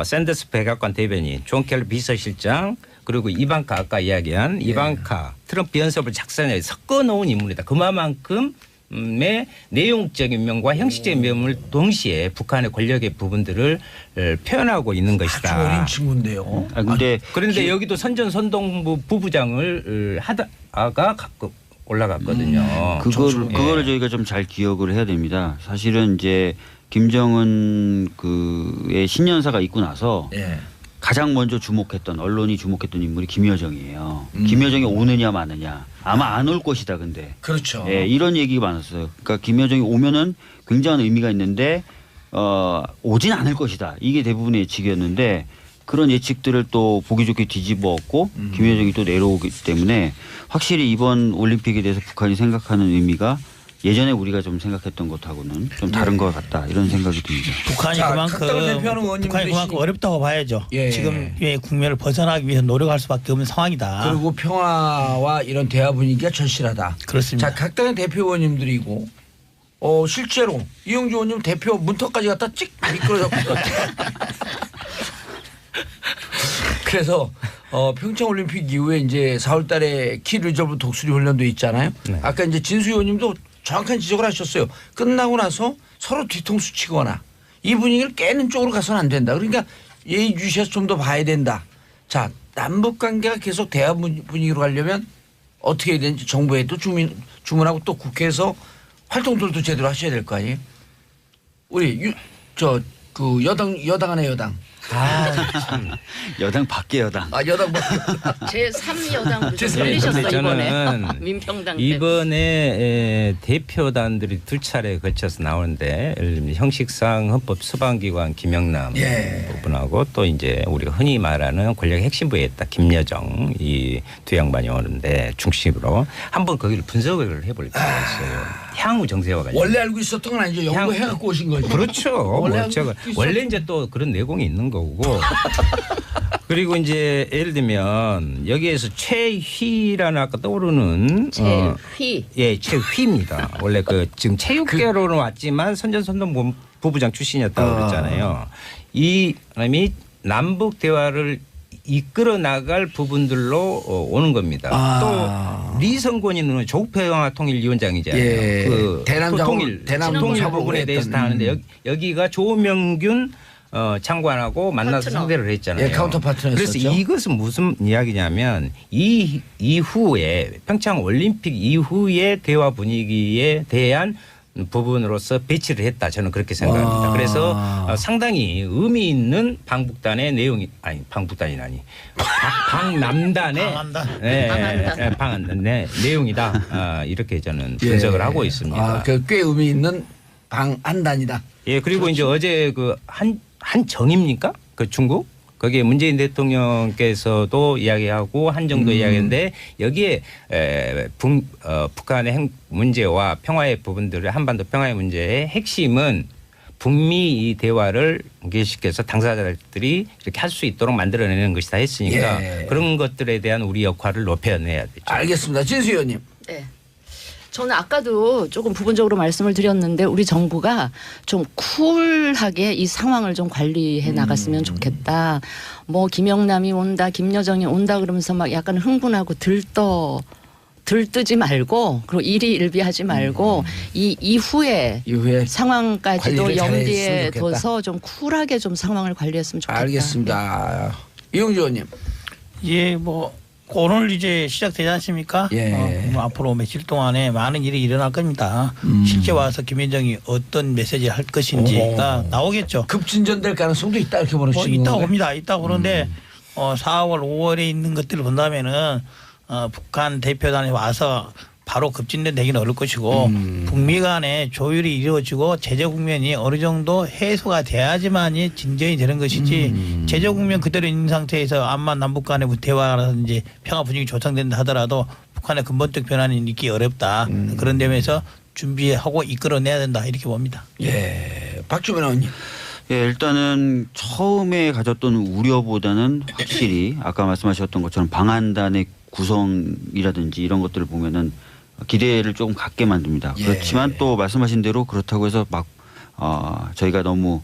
샌더스 백악관 대변인, 존 켈리 비서실장 그리고 이방카 아까 이야기한 이방카 트럼프 비언서블 작성에 섞어 놓은 인물이다. 그만큼의 내용적인 면과 형식적인 면을 동시에 북한의 권력의 부분들을 표현하고 있는 것이다. 아주 어린 친구인데요. 그런데 여기도 선전선동부 부부장을 하다가 갖고 올라갔거든요. 그거를 저희가 좀 잘 기억을 해야 됩니다. 사실은 이제 김정은 그의 신년사가 있고 나서 가장 먼저 주목했던 언론이 주목했던 인물이 김여정이에요. 김여정이 오느냐 마느냐. 아마 안 올 것이다. 근데 그렇죠. 이런 얘기가 많았어요. 그러니까 김여정이 오면은 굉장한 의미가 있는데 오진 않을 것이다. 이게 대부분의 예측이었는데 그런 예측들을 또 보기 좋게 뒤집어엎고 김여정이 또 내려오기 때문에 확실히 이번 올림픽에 대해서 북한이 생각하는 의미가 예전에 우리가 좀 생각했던 것하고는 좀 다른 것 같다 이런 생각이 듭니다. 북한이 그만큼 어렵다고 봐야죠. 예. 지금의 국면을 벗어나기 위해서 노력할 수밖에 없는 상황이다. 그리고 평화와 이런 대화 분위기가 절실하다. 그렇습니다. 자, 각 당의 대표 의원님들이고 실제로 이용주 의원님 대표 문턱까지 갖다 찍 미끄러졌고 그래서 평창올림픽 이후에 이제 4월달에 키 리저브 독수리 훈련도 있잖아요. 아까 이제 진수 의원님도 정확한 지적을 하셨어요. 끝나고 나서 서로 뒤통수 치거나 이 분위기를 깨는 쪽으로 가서는 안 된다. 그러니까 예의주시해서 좀 더 봐야 된다. 자, 남북 관계가 계속 대화 분위기로 가려면 어떻게 해야 되는지 정부에도 주문하고 또 국회에서 활동들도 제대로 하셔야 될 거 아니에요. 우리 그 여당 안에 여당. 여당 밖에 여당. 여당 제3여당으로 돌리셨어 이번에. 민평당 이번에 대표단들이 두 차례 거쳐서 나오는데 예를 들면 형식상 헌법 수반기관 김영남 부분하고 또 이제 우리가 흔히 말하는 권력 핵심부에 있다 김여정 이 두 양반이 오는데 중심으로 한번 거기를 분석을 해볼 필요가 있어요. 향후 정세와 관련. 원래 알고 있었던 건 아니죠. 연구해갖고 오신 거죠. 그렇죠. 원래 이제 또 그런 내공이 있는 거고. 그리고 이제 예를 들면 여기에서 최희라는 아까 떠오르는 최휘. 최휘입니다. 원래 지금 체육계로는 왔지만 선전선동 부부장 출신이었다고 그랬잖아요. 이 사람이 남북 대화를 이끌어 나갈 부분들로 오는 겁니다. 또 리성권이는 조국평화통일위원장이잖아요. 그 대남 통일 부분에 대해서 다 하는데 여기가 조명균 장관하고 만나서 파트너. 상대를 했잖아요. 예, 카운터 파트너였었죠. 그래서 이것은 무슨 이야기냐면 이 이후에 평창 올림픽 이후의 대화 분위기에 대한 부분으로서 배치를 했다. 저는 그렇게 생각합니다. 그래서 상당히 의미 있는 방북단의 내용이 방북단이라니 방남단의 방남단의 내용이다. 이렇게 저는 분석을 하고 있습니다. 꽤 의미 있는 방한단이다. 예, 그리고 이제 어제 그 한정입니까? 그 중국? 거기에 문재인 대통령께서도 이야기하고 한정도 이야기했는데 여기에 북한의 핵 문제와 평화의 부분들을 한반도 평화의 문제의 핵심은 북미 이 대화를 계속해서 당사자들이 이렇게 할 수 있도록 만들어내는 것이다 했으니까 그런 것들에 대한 우리 역할을 높여내야 되죠. 알겠습니다. 진수 의원님. 네. 저는 아까도 조금 부분적으로 말씀을 드렸는데 우리 정부가 좀 쿨하게 이 상황을 좀 관리해 나갔으면 좋겠다. 뭐 김영남이 온다, 김여정이 온다 그러면서 막 약간 흥분하고 들뜨지 말고 그리고 일희일비하지 말고 이 이후에 상황까지도 관리를 잘했으면 염두에 좋겠다. 둬서 좀 쿨하게 좀 상황을 관리했으면 좋겠다. 알겠습니다. 이용주 의원님. 예, 뭐 오늘 이제 시작되지 않습니까? 뭐 앞으로 며칠 동안에 많은 일이 일어날 겁니다. 실제 와서 김여정이 어떤 메시지를 할 것인지가 나오겠죠. 급진전될 가능성도 있다 이렇게 보시는 있다고 건가요? 봅니다. 있다고 보는데 4월, 5월에 있는 것들을 본다면은 북한 대표단이 와서 바로 급진전 되기는 어려울 것이고 북미 간의 조율이 이루어지고 제재 국면이 어느 정도 해소가 돼야지만이 진전이 되는 것이지 제재 국면 그대로 있는 상태에서 암만 남북 간의 대화라든지 평화 분위기 조성된다 하더라도 북한의 근본적 변화는 있기 어렵다. 그런 점에서 준비하고 이끌어내야 된다 이렇게 봅니다. 예, 박주민 의원님. 예, 일단은 처음에 가졌던 우려보다는 확실히 아까 말씀하셨던 것처럼 방한단의 구성이라든지 이런 것들을 보면은 기대를 조금 갖게 만듭니다. 그렇지만 또 말씀하신 대로 그렇다고 해서 막 저희가 너무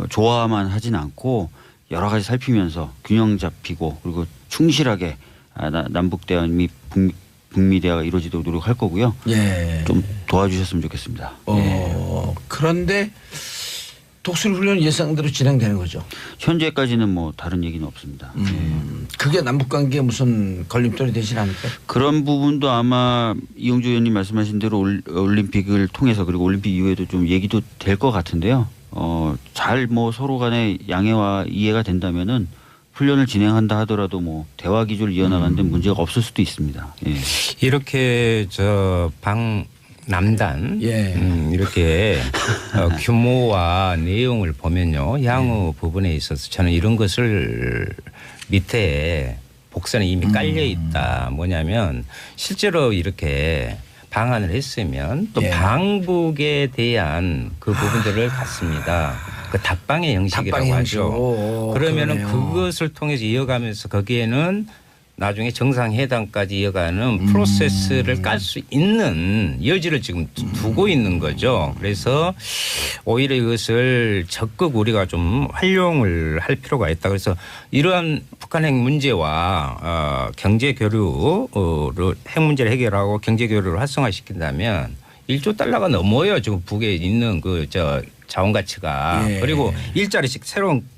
좋아만 하진 않고 여러 가지 살피면서 균형 잡히고 그리고 충실하게 남북 대화 및 북미 대화가 이루어지도록 노력할 거고요. 좀 도와주셨으면 좋겠습니다. 그런데 독수리 훈련 예상대로 진행되는 거죠. 현재까지는 뭐 다른 얘기는 없습니다. 그게 남북 관계에 무슨 걸림돌이 되진 않을까요? 그런 부분도 아마 이용주 의원님 말씀하신 대로 올림픽을 통해서 그리고 올림픽 이후에도 좀 얘기도 될 것 같은데요. 잘 뭐 서로 간에 양해와 이해가 된다면은 훈련을 진행한다 하더라도 뭐 대화 기조를 이어나가는 데 문제가 없을 수도 있습니다. 예. 이렇게 남단 이렇게 규모와 내용을 보면요 향후 부분에 있어서 저는 이런 것을 밑에 복선에 이미 깔려 있다. 뭐냐면 실제로 이렇게 방한을 했으면 또 방북에 대한 그 부분들을 갖습니다. 그 답방의 형식이라고 하죠. 그러면은 그것을 통해서 이어가면서 거기에는 나중에 정상회담까지 이어가는 프로세스를 깔 수 있는 여지를 지금 두고 있는 거죠. 그래서 오히려 이것을 적극 우리가 좀 활용을 할 필요가 있다. 그래서 이러한 북한 핵 문제와 경제 교류를 핵 문제를 해결하고 경제 교류를 활성화시킨다면 1조 달러가 넘어요. 지금 북에 있는 자원 가치가. 그리고 일자리씩 새로운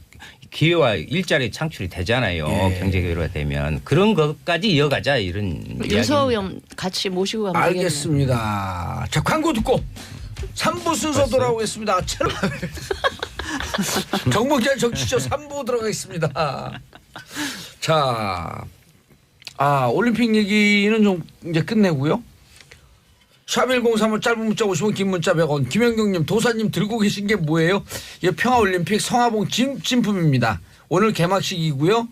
기회와 일자리 창출이 되잖아요. 경제 교류가 되면 그런 것까지 이어가자 이런 윤서 의원 같이 모시고 가면 알겠습니다. 자, 광고 듣고 3부 순서 돌아오겠습니다. 정봉재 정치쇼 3부 들어가겠습니다. 자, 올림픽 얘기는 좀 이제 끝내고요. 샵1035 짧은 문자 50원 긴 문자 100원. 김영경님 도사님 들고 계신 게 뭐예요? 이 평화올림픽 성화봉 진품입니다. 오늘 개막식이고요.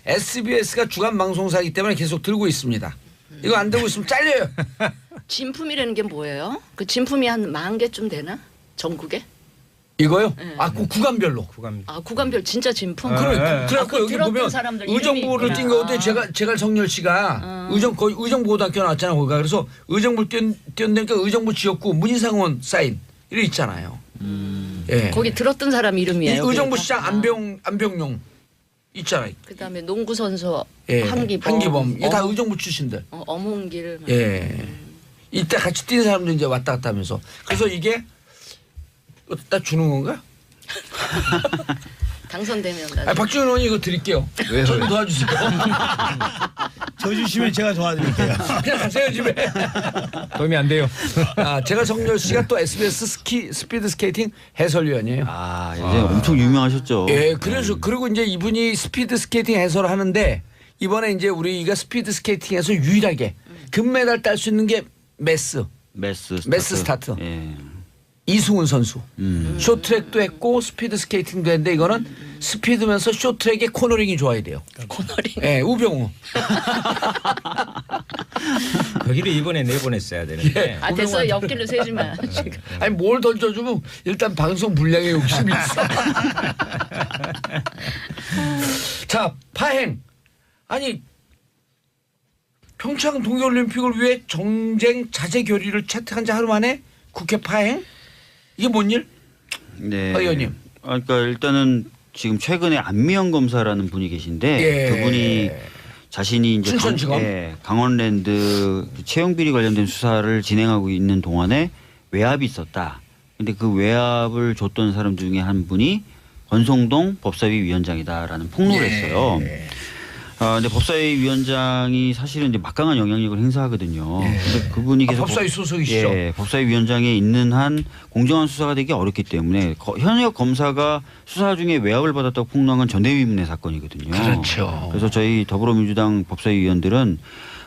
SBS가 주간 방송사이기 때문에 계속 들고 있습니다. 이거 안 들고 있으면 잘려요. 진품이라는 게 뭐예요? 그 진품이 한 10,000개쯤 되나? 전국에? 이거요? 그 구간별로. 구간별 진짜 진품? 그래갖고 여기 보면 의정부를 뛴 건데 제가 정렬 씨가 의정부고등학교 나왔잖아요. 거기가. 그래서 의정부 뛰었으니까 의정부 지역구 문희상원 사인 이렇게 있잖아요. 거기 들었던 사람 이름이에요. 의정부 시장 안병용 있잖아요. 그다음에 농구 선수 한기범. 이게 다 의정부 출신들. 엄홍길. 이때 같이 뛴 사람들 이제 왔다 갔다 하면서. 그래서 이게 다 주는 건가? 당선되면 나. 박지원 의원이 이거 드릴게요. 좀 도와주세요. 저 주시면 제가 도와드릴게요. 그냥 가세요 집에. 도움이 안 돼요. 제가 정렬 씨가 또 SBS 스피드 스케이팅 해설위원이에요. 이제 엄청 유명하셨죠. 예, 그래서 그리고 이제 이분이 스피드 스케이팅 해설을 하는데 이번에 이제 우리가 스피드 스케이팅에서 유일하게 금메달 딸 수 있는 게 메스 스타트. 예. 이승훈 선수. 쇼트트랙도 했고 스피드 스케이팅도 했는데 이거는 스피드면서 쇼트트랙에 코너링이 좋아야 돼요. 코너링. 예, 우병우. 거기를 이번에 내보냈어야 되는데. 됐어. 옆길로 세지 마. 지금. 아니 뭘 던져주면 일단 방송 분량에 욕심이 있어. 자, 파행. 아니 평창 동계올림픽을 위해 정쟁 자제 결의를 채택한 지 하루 만에 국회 파행? 이게 뭔 일? 네. 의원님. 그러니까 일단은 지금 최근에 안미영 검사라는 분이 계신데 예. 그분이 자신이 이제 춘천지검? 강원랜드 채용 비리 관련된 수사를 진행하고 있는 동안에 외압이 있었다. 근데 그 외압을 줬던 사람 중에 한 분이 권성동 법사위 위원장이다라는 폭로를 했어요. 근데 법사위 위원장이 사실은 이제 막강한 영향력을 행사하거든요. 근데 그분이 계속 법사위 소속이시죠? 예, 법사위 위원장에 있는 한 공정한 수사가 되기 어렵기 때문에 현역 검사가 수사 중에 외압을 받았다고 폭로한 건 전대미문의 사건이거든요. 그렇죠. 그래서 저희 더불어민주당 법사위 위원들은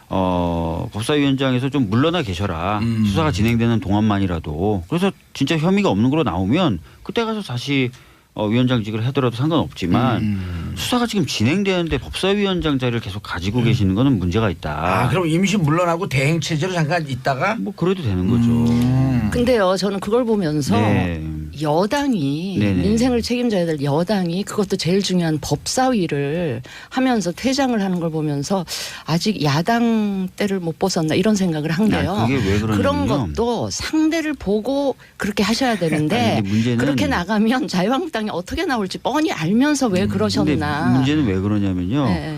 법사위원장에서 좀 물러나 계셔라. 수사가 진행되는 동안만이라도. 그래서 진짜 혐의가 없는 걸로 나오면 그때 가서 다시 위원장직을 하더라도 상관없지만 수사가 지금 진행되는데 법사위원장 자리를 계속 가지고 계시는 거는 문제가 있다. 그럼 임시 물러나고 대행 체제로 잠깐 있다가 뭐 그래도 되는 거죠. 근데요, 저는 그걸 보면서 네. 여당이 네네. 민생을 책임져야 될 여당이 그것도 제일 중요한 법사위를 하면서 퇴장을 하는 걸 보면서 아직 야당 때를 못 벗었나 이런 생각을 한대요. 그게 왜 그러냐면요. 그런 것도 상대를 보고 그렇게 하셔야 되는데 아니, 근데 문제는 그렇게 나가면 자유한국당이 어떻게 나올지 뻔히 알면서 왜 그러셨나. 근데 문제는 왜 그러냐면요. 네.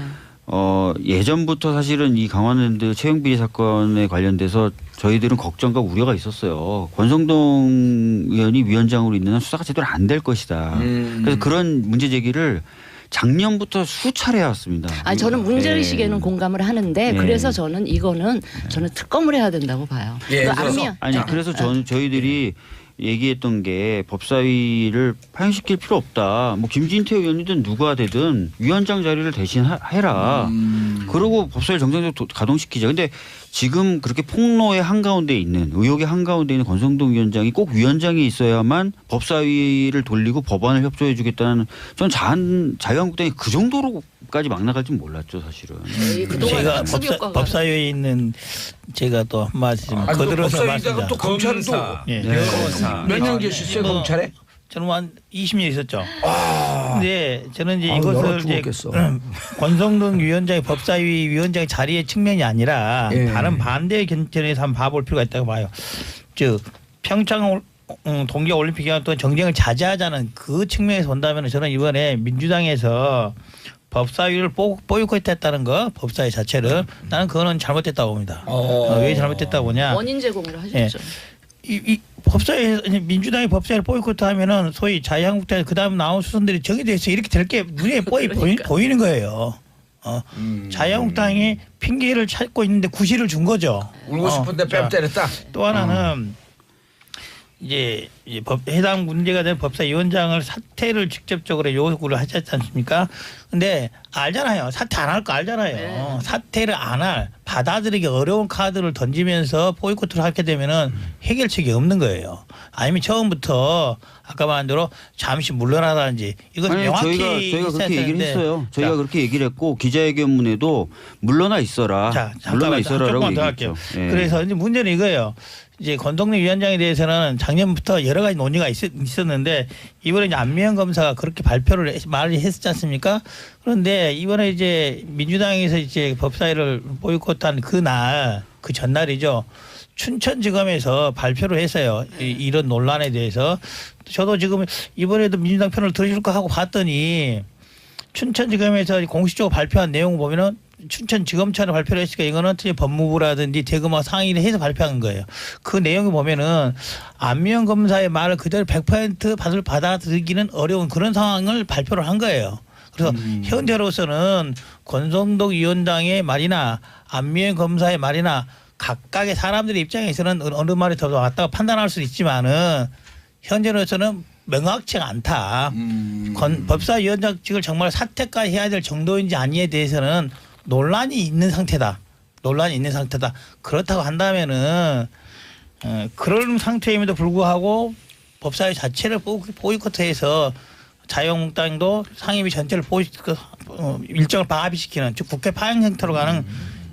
예전부터 사실은 이 강원랜드 채용비리 사건에 관련돼서 저희들은 걱정과 우려가 있었어요. 권성동 의원이 위원장으로 있는 한 수사가 제대로 안 될 것이다. 그래서 그런 문제 제기를 작년부터 수차례 해왔습니다. 저는 문제의식에는 네. 공감을 하는데 네. 그래서 저는 저는 특검을 해야 된다고 봐요. 예, 그 그래서 그래서 저희들이 얘기했던 게 법사위를 파행시킬 필요 없다. 뭐 김진태 의원이든 누가 되든 위원장 자리를 대신 해라. 그러고 법사위를 정상적으로 가동시키자. 근데 지금 그렇게 폭로의 한가운데 있는 의혹의 한가운데 있는 권성동 위원장이 꼭 위원장이 있어야만 법사위를 돌리고 법안을 협조해 주겠다는 전 자유한국당이 그 정도로까지 막 나갈 줄 몰랐죠 사실은. 그동안 제가 법사위에 있는 제가 또 한 말씀 거들어서 법사위다가 또 검찰도 몇 년 계셨어요 검찰에? 저는 한 20년 있었죠. 근데 저는 이제 나라 이것을 이제 죽었겠어. 권성동 위원장의 법사위 위원장의 자리의 측면이 아니라 다른 반대 견점에서 한번 봐볼 필요가 있다고 봐요. 즉 평창 동계 올림픽 기간 동안 정쟁을 자제하자는 그 측면에서 본다면 저는 이번에 민주당에서 법사위를 보이콧했다는 거, 법사위 자체를 나는 그거는 잘못됐다고 봅니다. 왜 잘못됐다고 보냐? 원인 제공을 하셨죠. 이 법사위 민주당이 법사위를 보이콧하면은 소위 자유한국당 그다음 나온 수선들이 정의돼서 이렇게 될 게 눈에 보이는 거예요. 자유한국당이 핑계를 찾고 있는데 구실을 준 거죠. 울고 싶은데 뺨 때렸다. 또 하나는 이제 해당 문제가 된 법사위원장을 사퇴를 직접적으로 요구를 하지 않습니까? 근데 알잖아요. 사퇴 안 할 거 알잖아요. 네. 사퇴를 안 할 받아들이기 어려운 카드를 던지면서 보이콧을 하게 되면은 해결책이 없는 거예요. 아니면 처음부터 아까 말한 대로 잠시 물러나라든지 이건 명확히 저희가 그렇게 얘기를 했어요. 저희가 그렇게 얘기를 했고 기자회견문에도 물러나 있어라. 물러나 있어라라고 얘기했죠. 그래서 이제 문제는 이거예요. 이제 권동래 위원장에 대해서는 작년부터 여러 가지 논의가 있었는데 이번에 이제 안미영 검사가 그렇게 말을 했었지 않습니까? 그런데 이번에 이제 민주당에서 이제 법사위를 보이콧한 그 전날이죠. 춘천지검에서 발표를 했어요. 이런 논란에 대해서. 저도 지금 이번에도 민주당 편을 들어줄까 하고 봤더니 춘천지검에서 공식적으로 발표한 내용을 보면은 춘천지검청에 발표를 했으니까 이거는 법무부라든지 대검하고 상의를 해서 발표한 거예요. 그 내용을 보면은 안미연 검사의 말을 그대로 100% 받아들이기는 어려운 그런 상황을 발표를 한 거예요. 그래서 현재로서는 권성동 위원장의 말이나 안미연 검사의 말이나 각각의 사람들의 입장에서는 어느 말이 더 맞다고 판단할 수 있지만은 현재로서는 명확치가 않다. 법사위원장직을 정말 사퇴까지 해야 될 정도인지 아니에 대해서는 논란이 있는 상태다. 그렇다고 한다면은 그런 상태임에도 불구하고 법사위 자체를 보이콧해서 자유한국당도 상임위 전체를 일정을 방합시키는 즉 국회 파행 형태로 가는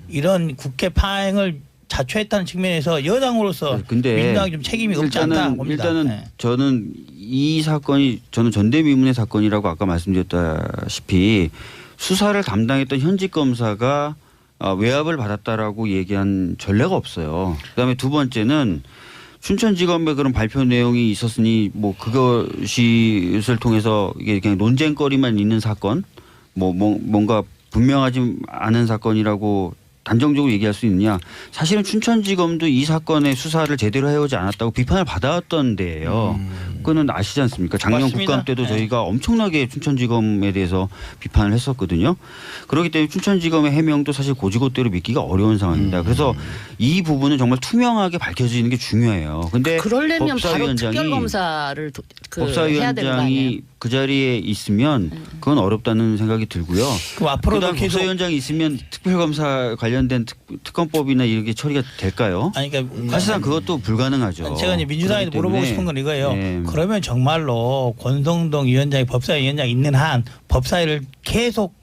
이런 국회 파행을 자초했다는 측면에서 여당으로서 민주당이 좀 책임이 없지 않다 봅니다. 일단은 저는 이 사건이 저는 전대미문의 사건이라고 아까 말씀드렸다시피 수사를 담당했던 현직 검사가 외압을 받았다라고 얘기한 전례가 없어요. 그다음에 두 번째는 춘천지검의 그런 발표 내용이 있었으니 뭐 그것을 통해서 이게 그냥 논쟁거리만 있는 사건, 뭔가 분명하지 않은 사건이라고 단정적으로 얘기할 수 있느냐. 사실은 춘천지검도 이 사건의 수사를 제대로 해오지 않았다고 비판을 받아왔던 데예요. 그거는 아시지 않습니까? 작년 맞습니다. 국감 때도 저희가 엄청나게 춘천지검에 대해서 비판을 했었거든요. 그렇기 때문에 춘천지검의 해명도 사실 고지고대로 믿기가 어려운 상황입니다. 그래서 이 부분은 정말 투명하게 밝혀지는 게 중요해요. 근데 그러려면 바로 특별검사를 해야 되는 거 아니에요? 법사위원장이 그 자리에 있으면 그건 어렵다는 생각이 들고요. 그럼 앞으로도 계속 법사위원장이 있으면 특별검사 관련된 특검법이나 이렇게 처리가 될까요? 아니 그러니까 사실상 그것도 불가능하죠. 제가 이제 민주당에도 물어보고 싶은 건 이거예요. 네. 그러면 정말로 권성동 위원장이 법사위원장이 있는 한 법사위를 계속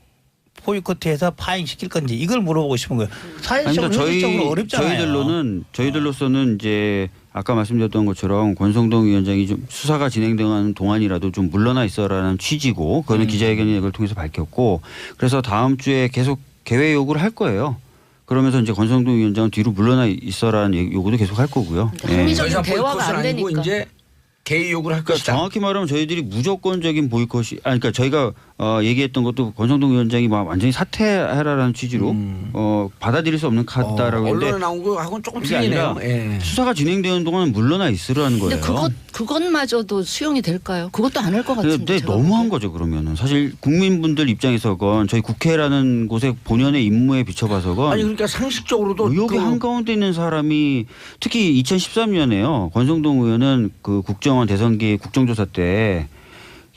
보이콧해서 파행시킬 건지 이걸 물어보고 싶은 거예요. 사실적으로 현실적으로 어렵잖아요. 저희들로서는 이제 아까 말씀드렸던 것처럼 권성동 위원장이 좀 수사가 진행되는 동안이라도 좀 물러나 있어라는 취지고 그거는 기자회견을 통해서 밝혔고 그래서 다음 주에 계속 개회 요구를 할 거예요. 그러면서 이제 권성동 위원장은 뒤로 물러나 있어라는 요구도 계속 할 거고요. 합리적인 대화가 안 되니까. 이제 개의 요구를 할 것이다. 정확히 말하면 저희들이 무조건적인 보이콧이 그러니까 저희가 얘기했던 것도 권성동 위원장이 막 완전히 사퇴하라라는 취지로 받아들일 수 없는 카드다라고 했는데 언론에 나온 거하고는 조금 그게 틀리네요. 아니라 수사가 진행되는 동안 물러나 있으라는 거예요. 근데 그것마저도 수용이 될까요? 그것도 안 할 것 같은데. 근데 너무한 거죠 그러면은. 사실 국민분들 입장에서건 저희 국회라는 곳의 본연의 임무에 비춰봐서건 아니 그러니까 상식적으로도 의혹의 한가운데 있는 사람이 특히 2013년에요. 권성동 의원은 그 국정원 대선기 국정조사 때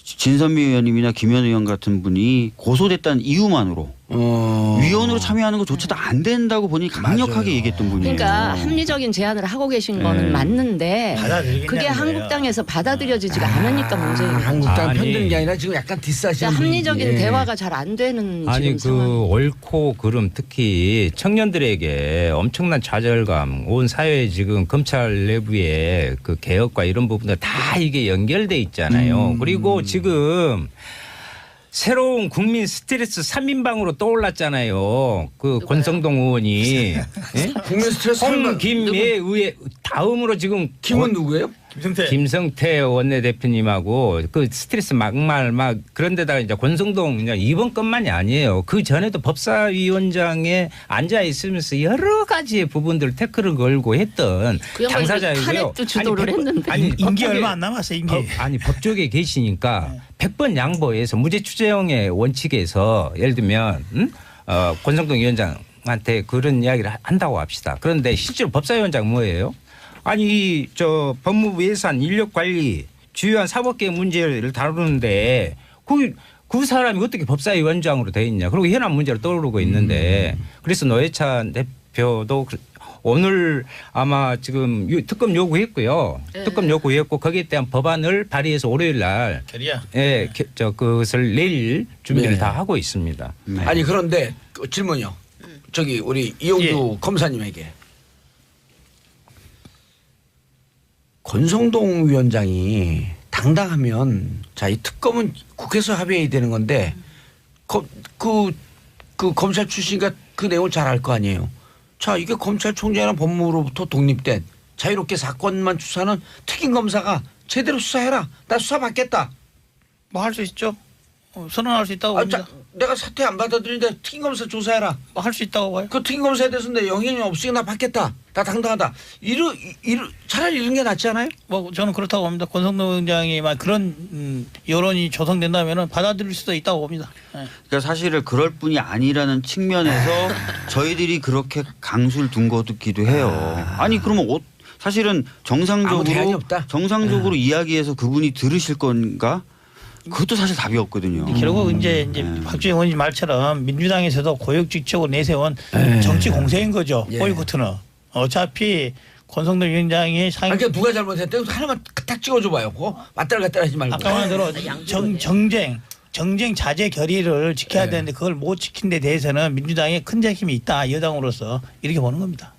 진선미 의원님이나 김현 의원 같은 분이 고소됐다는 이유만으로 위원으로 참여하는 것조차도 안 된다고 본인이 강력하게 맞아요. 얘기했던 분이에요. 그러니까 합리적인 제안을 하고 계신 거는 맞는데 그게 한국당에서 받아들여지지가 않으니까 문제인 거죠. 한국당 아니. 편드는 게 아니라 지금 약간 디스하시는 그러니까 합리적인 분위기. 대화가 잘 안 되는 아니 지금 상황. 옳고 그름 특히 청년들에게 엄청난 좌절감 온 사회에 지금 검찰 내부에 그 개혁과 이런 부분들 다 이게 연결돼 있잖아요. 그리고 지금 새로운 국민 스트레스 3인방으로 떠올랐잖아요. 그 권성동 의원이 예? 국민 스트레스 홍김예 의회 다음으로 지금 김은 누구예요? 김성태 원내대표님하고 그 스트레스 막말 막 그런데다가 이제 권성동 그냥 이번 건만이 아니에요. 그 전에도 법사위원장에 앉아 있으면서 여러 가지의 부분들 태클을 걸고 했던 그 양반이 당사자이고요. 탄핵도 주도를 했는데. 아니 임기 법조계- 얼마 안 남았어요. 임기. 아니 법조계에 계시니까 100번 양보해서 무죄 추정의 원칙에서 예를 들면 권성동 위원장한테 그런 이야기를 한다고 합시다. 그런데 실제로 법사위원장 뭐예요? 아니 저 법무부 예산 인력 관리 주요한 사법개혁 문제를 다루는데 그 사람이 어떻게 법사위원장으로 돼 있냐. 그리고 현안 문제로 떠오르고 있는데 그래서 노회찬 대표도 오늘 아마 지금 특검 요구했고요. 네. 특검 요구했고 거기에 대한 법안을 발의해서 월요일 날 예, 그것을 내일 준비를 네. 다 하고 있습니다. 아니 그런데 질문이요. 저기 우리 이용주 검사님에게 권성동 위원장이 당당하면 자 이 특검은 국회에서 합의해야 되는 건데 그 검찰 출신이니까 그 내용을 잘 알 거 아니에요. 자 이게 검찰총장이나 법무부로부터 독립된 자유롭게 사건만 수사하는 특임 검사가 제대로 수사해라. 나 수사 받겠다. 뭐 할 수 있죠. 선언할 수 있다고 봅니다. 내가 사퇴 안 받아들이는데 특임검사 조사해라. 할 수 있다고 봐요. 그 특임검사에 대해서 내 영향이 없으니까 나 받겠다. 나 당당하다. 차라리 이런 게 낫지 않아요? 뭐 저는 그렇다고 봅니다. 권성동 위원장이 막 그런 여론이 조성된다면은 받아들일 수도 있다고 봅니다. 네. 그러니까 사실은 그럴 뿐이 아니라는 측면에서 저희들이 그렇게 강수를 둔 것기도 해요. 아니 그러면 사실은 아무 대안이 정상적으로 없다. 이야기해서 그분이 들으실 건가? 그것도 사실 답이 없거든요. 결국 이제 박주영 의원님 말처럼 민주당에서도 고육지책으로 내세운 정치 공세인 거죠. 예. 보이콧은 어차피 권성동 위원장이 그러니까 누가 잘못했대? 하나만 딱 찍어줘봐요. 그거 왔다리 갔다리 하지 말고. 아까 말한 대로 정쟁 자제 결의를 지켜야 되는데 그걸 못 지킨 데 대해서는 민주당에 큰 책임이 있다. 여당으로서 이렇게 보는 겁니다.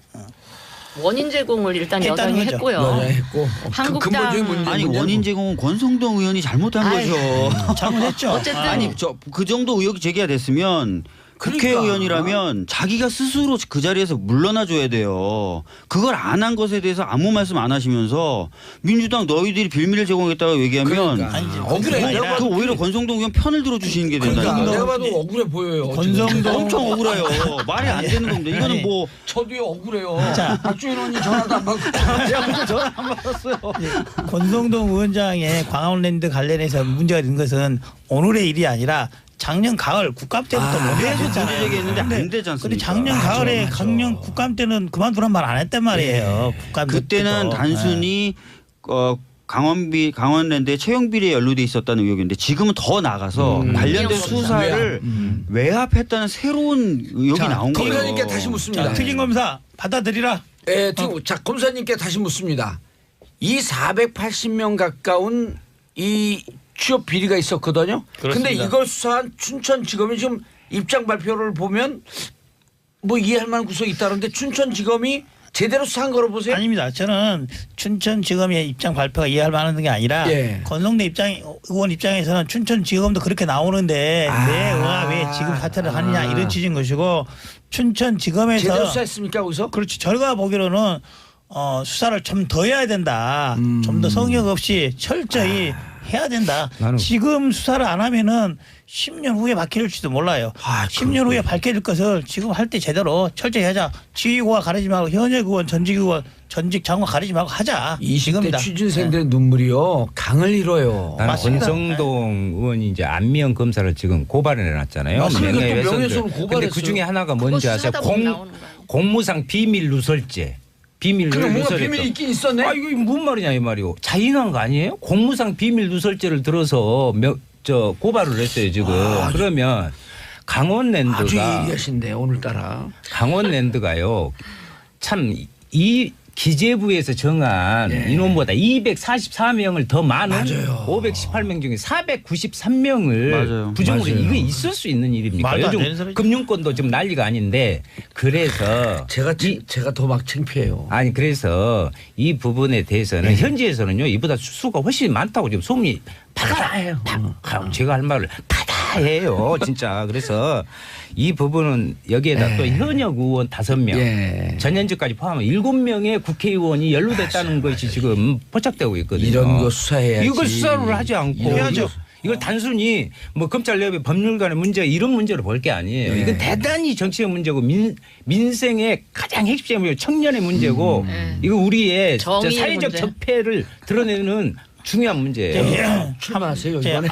원인 제공을 일단 했다는 여당이 거죠. 했고요. 했고 한국당 근본적인 문제. 아니 원인 제공은 권성동 의원이 잘못한 거죠. 잘못했죠. 어쨌든 아니 그 정도 의혹이 제기가 됐으면 국회의원이라면 자기가 스스로 그 자리에서 물러나 줘야 돼요. 그걸 안 한 것에 대해서 아무 말씀 안 하시면서 민주당 너희들이 빌미를 제공했다고 얘기하면 억울해. 그 오히려 권성동 의원 편을 들어주시는 게 된다. 그러니까 내가 봐도 억울해 보여요. 권성동 엄청 억울해요. 말이 안 되는 겁니다. 이거는 뭐 저도요 억울해요. 자. 박주인 의원님 전화도 안 받고 전화 안 받았어요. 권성동 위원장의 광화문랜드 관련해서 문제가 된 것은 오늘의 일이 아니라 작년 가을 국감 때부터 논의했었잖아요. 얘기했는데 안 되지 않습니까? 근데 작년 가을에 강령 국감 때는 그만두란 말 안 했단 말이에요. 국감 그때는 때도. 단순히 강원랜드에 채용 비리에 연루돼 있었다는 의혹인데 지금은 더 나가서 관련된 미용검사. 수사를 외압했다는 새로운 의혹이 나온 거예요. 검사님께 다시 묻습니다. 자, 특임검사 받아들이라. 예, 자 검사님께 다시 묻습니다. 이 480명 가까운 이 취업 비리가 있었거든요. 그런데 이걸 수사한 춘천지검이 지금 입장 발표를 보면 뭐 이해할 만한 구석이 있다는데 춘천지검이 제대로 수사한 거로 보세요? 아닙니다. 저는 춘천지검의 입장 발표가 이해할 만한 게 아니라 권성동 의원 입장에서는 춘천지검도 그렇게 나오는데 왜 지금 사퇴를 하느냐 이런 취지인 것이고 춘천지검에서 제대로 수사했습니까 거기서? 그렇지. 저희가 보기로는 수사를 좀 더 해야 된다. 좀 더 성역 없이 철저히 해야 된다. 지금 수사를 안 하면은 10년 후에 밝혀질지도 몰라요. 10년 후에 밝혀질 것을 지금 할 때 제대로 철저히 하자. 지휘고가 가리지 말고 현역 의원, 전직 의원, 전직 장관 가리지 말고 하자. 20대 취준생들의 눈물이요 강을 잃어요. 나는 맞습니다. 권성동 의원이 이제 안미영 검사를 지금 고발을 해놨잖아요. 맞습니다. 또 명예훼손죄. 명예훼손 근데 고발했어요. 그 중에 하나가 뭔지 아세요? 수사다 보면 나오는 거야. 공무상 비밀 누설죄. 비밀 근데 뭔가 누설했던. 비밀이 있긴 있었네. 아 이거 무슨 말이냐 이 말이요. 자인한 거 아니에요? 공무상 비밀 누설죄를 들어서 고발을 했어요 지금. 그러면 아주 강원랜드가 예리하신데 오늘따라. 강원랜드가요. 참 이 기재부에서 정한 인원보다 244명을 더 많은 518명 중에 493명을 부정으로 이거 있을 수 있는 일입니까? 말도 안 되는 요즘 소리죠. 금융권도 지금 난리가 아닌데 그래서 제가 더 막 창피해요. 아니 그래서 이 부분에 대해서는 현지에서는요 이보다 수가 훨씬 많다고 지금 소문이 파다해요. 제가 할 말을 파다해요 진짜. 그래서 이 부분은 여기에다 또 현역 의원 5명 전현직까지 포함하면 7명의 국회의원이 연루됐다는 것이 지금 포착되고 있거든요. 이런 거 수사해야지. 이걸 수사를 하지 않고 해야죠. 이걸 단순히 뭐 검찰 내부의 법률관의 문제 이런 문제로 볼 게 아니에요. 이건 대단히 정치의 문제고 민생의 가장 핵심적인 청년의 문제고 이거 우리의 사회적 문제. 적폐를 드러내는 중요한 문제예요. 출마하세요 제- 이번에.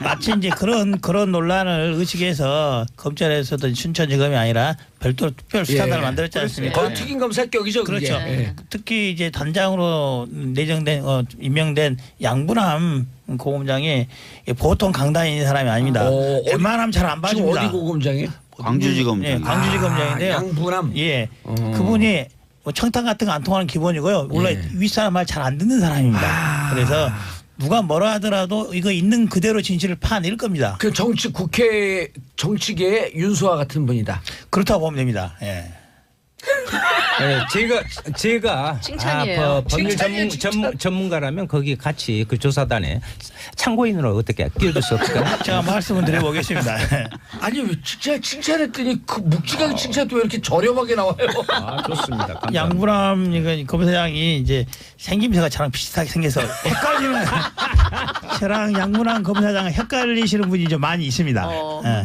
마치 이제 그런 논란을 의식해서 검찰에서도 춘천지검이 아니라 별도로 특별 수사단을 만들었지 않습니까? 거의 특임 검사 격이죠. 그게. 그렇죠. 특히 이제 단장으로 내정된 임명된 양분함 고검장이 보통 강단인 사람이 아닙니다. 웬만하면 잘 안 지금 봐줍니다. 어디 고검장이에요? 광주지검장. 예, 광주지검장인데요. 양분함. 예, 그분이 뭐 청탁 같은 거 안 통하는 기본이고요. 원래 윗사람 말 잘 안 듣는 사람입니다. 그래서 누가 뭐라 하더라도 이거 있는 그대로 진실을 파낼 겁니다. 그 국회 정치계의 윤수와 같은 분이다. 그렇다고 보면 됩니다. 예. 제가 칭찬이에요. 법률 전문가라면 거기 같이 그 조사단에 참고인으로 어떻게 끼워줄 수 없을까요? 제가 말씀을 드려보겠습니다. 아니 왜 진짜 칭찬했더니 그 묵직하게 칭찬도 왜 이렇게 저렴하게 나와요? 좋습니다. 감사합니다. 양부남 검사장이 이제 생김새가 저랑 비슷하게 생겨서 헷갈리는 저랑 양부남 검사장은 헷갈리시는 분이 좀 많이 있습니다.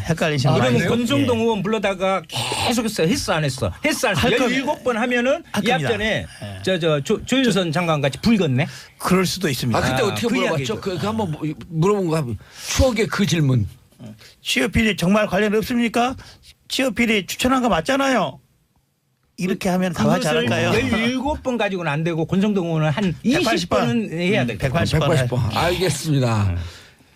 헷갈리시는 분이 그러면 있어요. 권성동 의원 불러다가 계속해서 했어 안 했어? 했어 안 했어? 할 겁니다. 17번 하면은 할 이 겁니다. 앞전에 조윤선 장관 같이 불겠네. 그럴 수도 있습니다. 아 그때 어떻게 그 물어봤죠? 이야기죠. 그 한번 물어본 거 하면 추억의 그 질문. 취업비리 정말 관련 없습니까? 취업비리 추천한 거 맞잖아요. 이렇게 하면 다 하지 않을까요? 17번 가지고는 안 되고 권성동 의원은 한 20번은 해야 돼. 180번. 180번. 알겠습니다.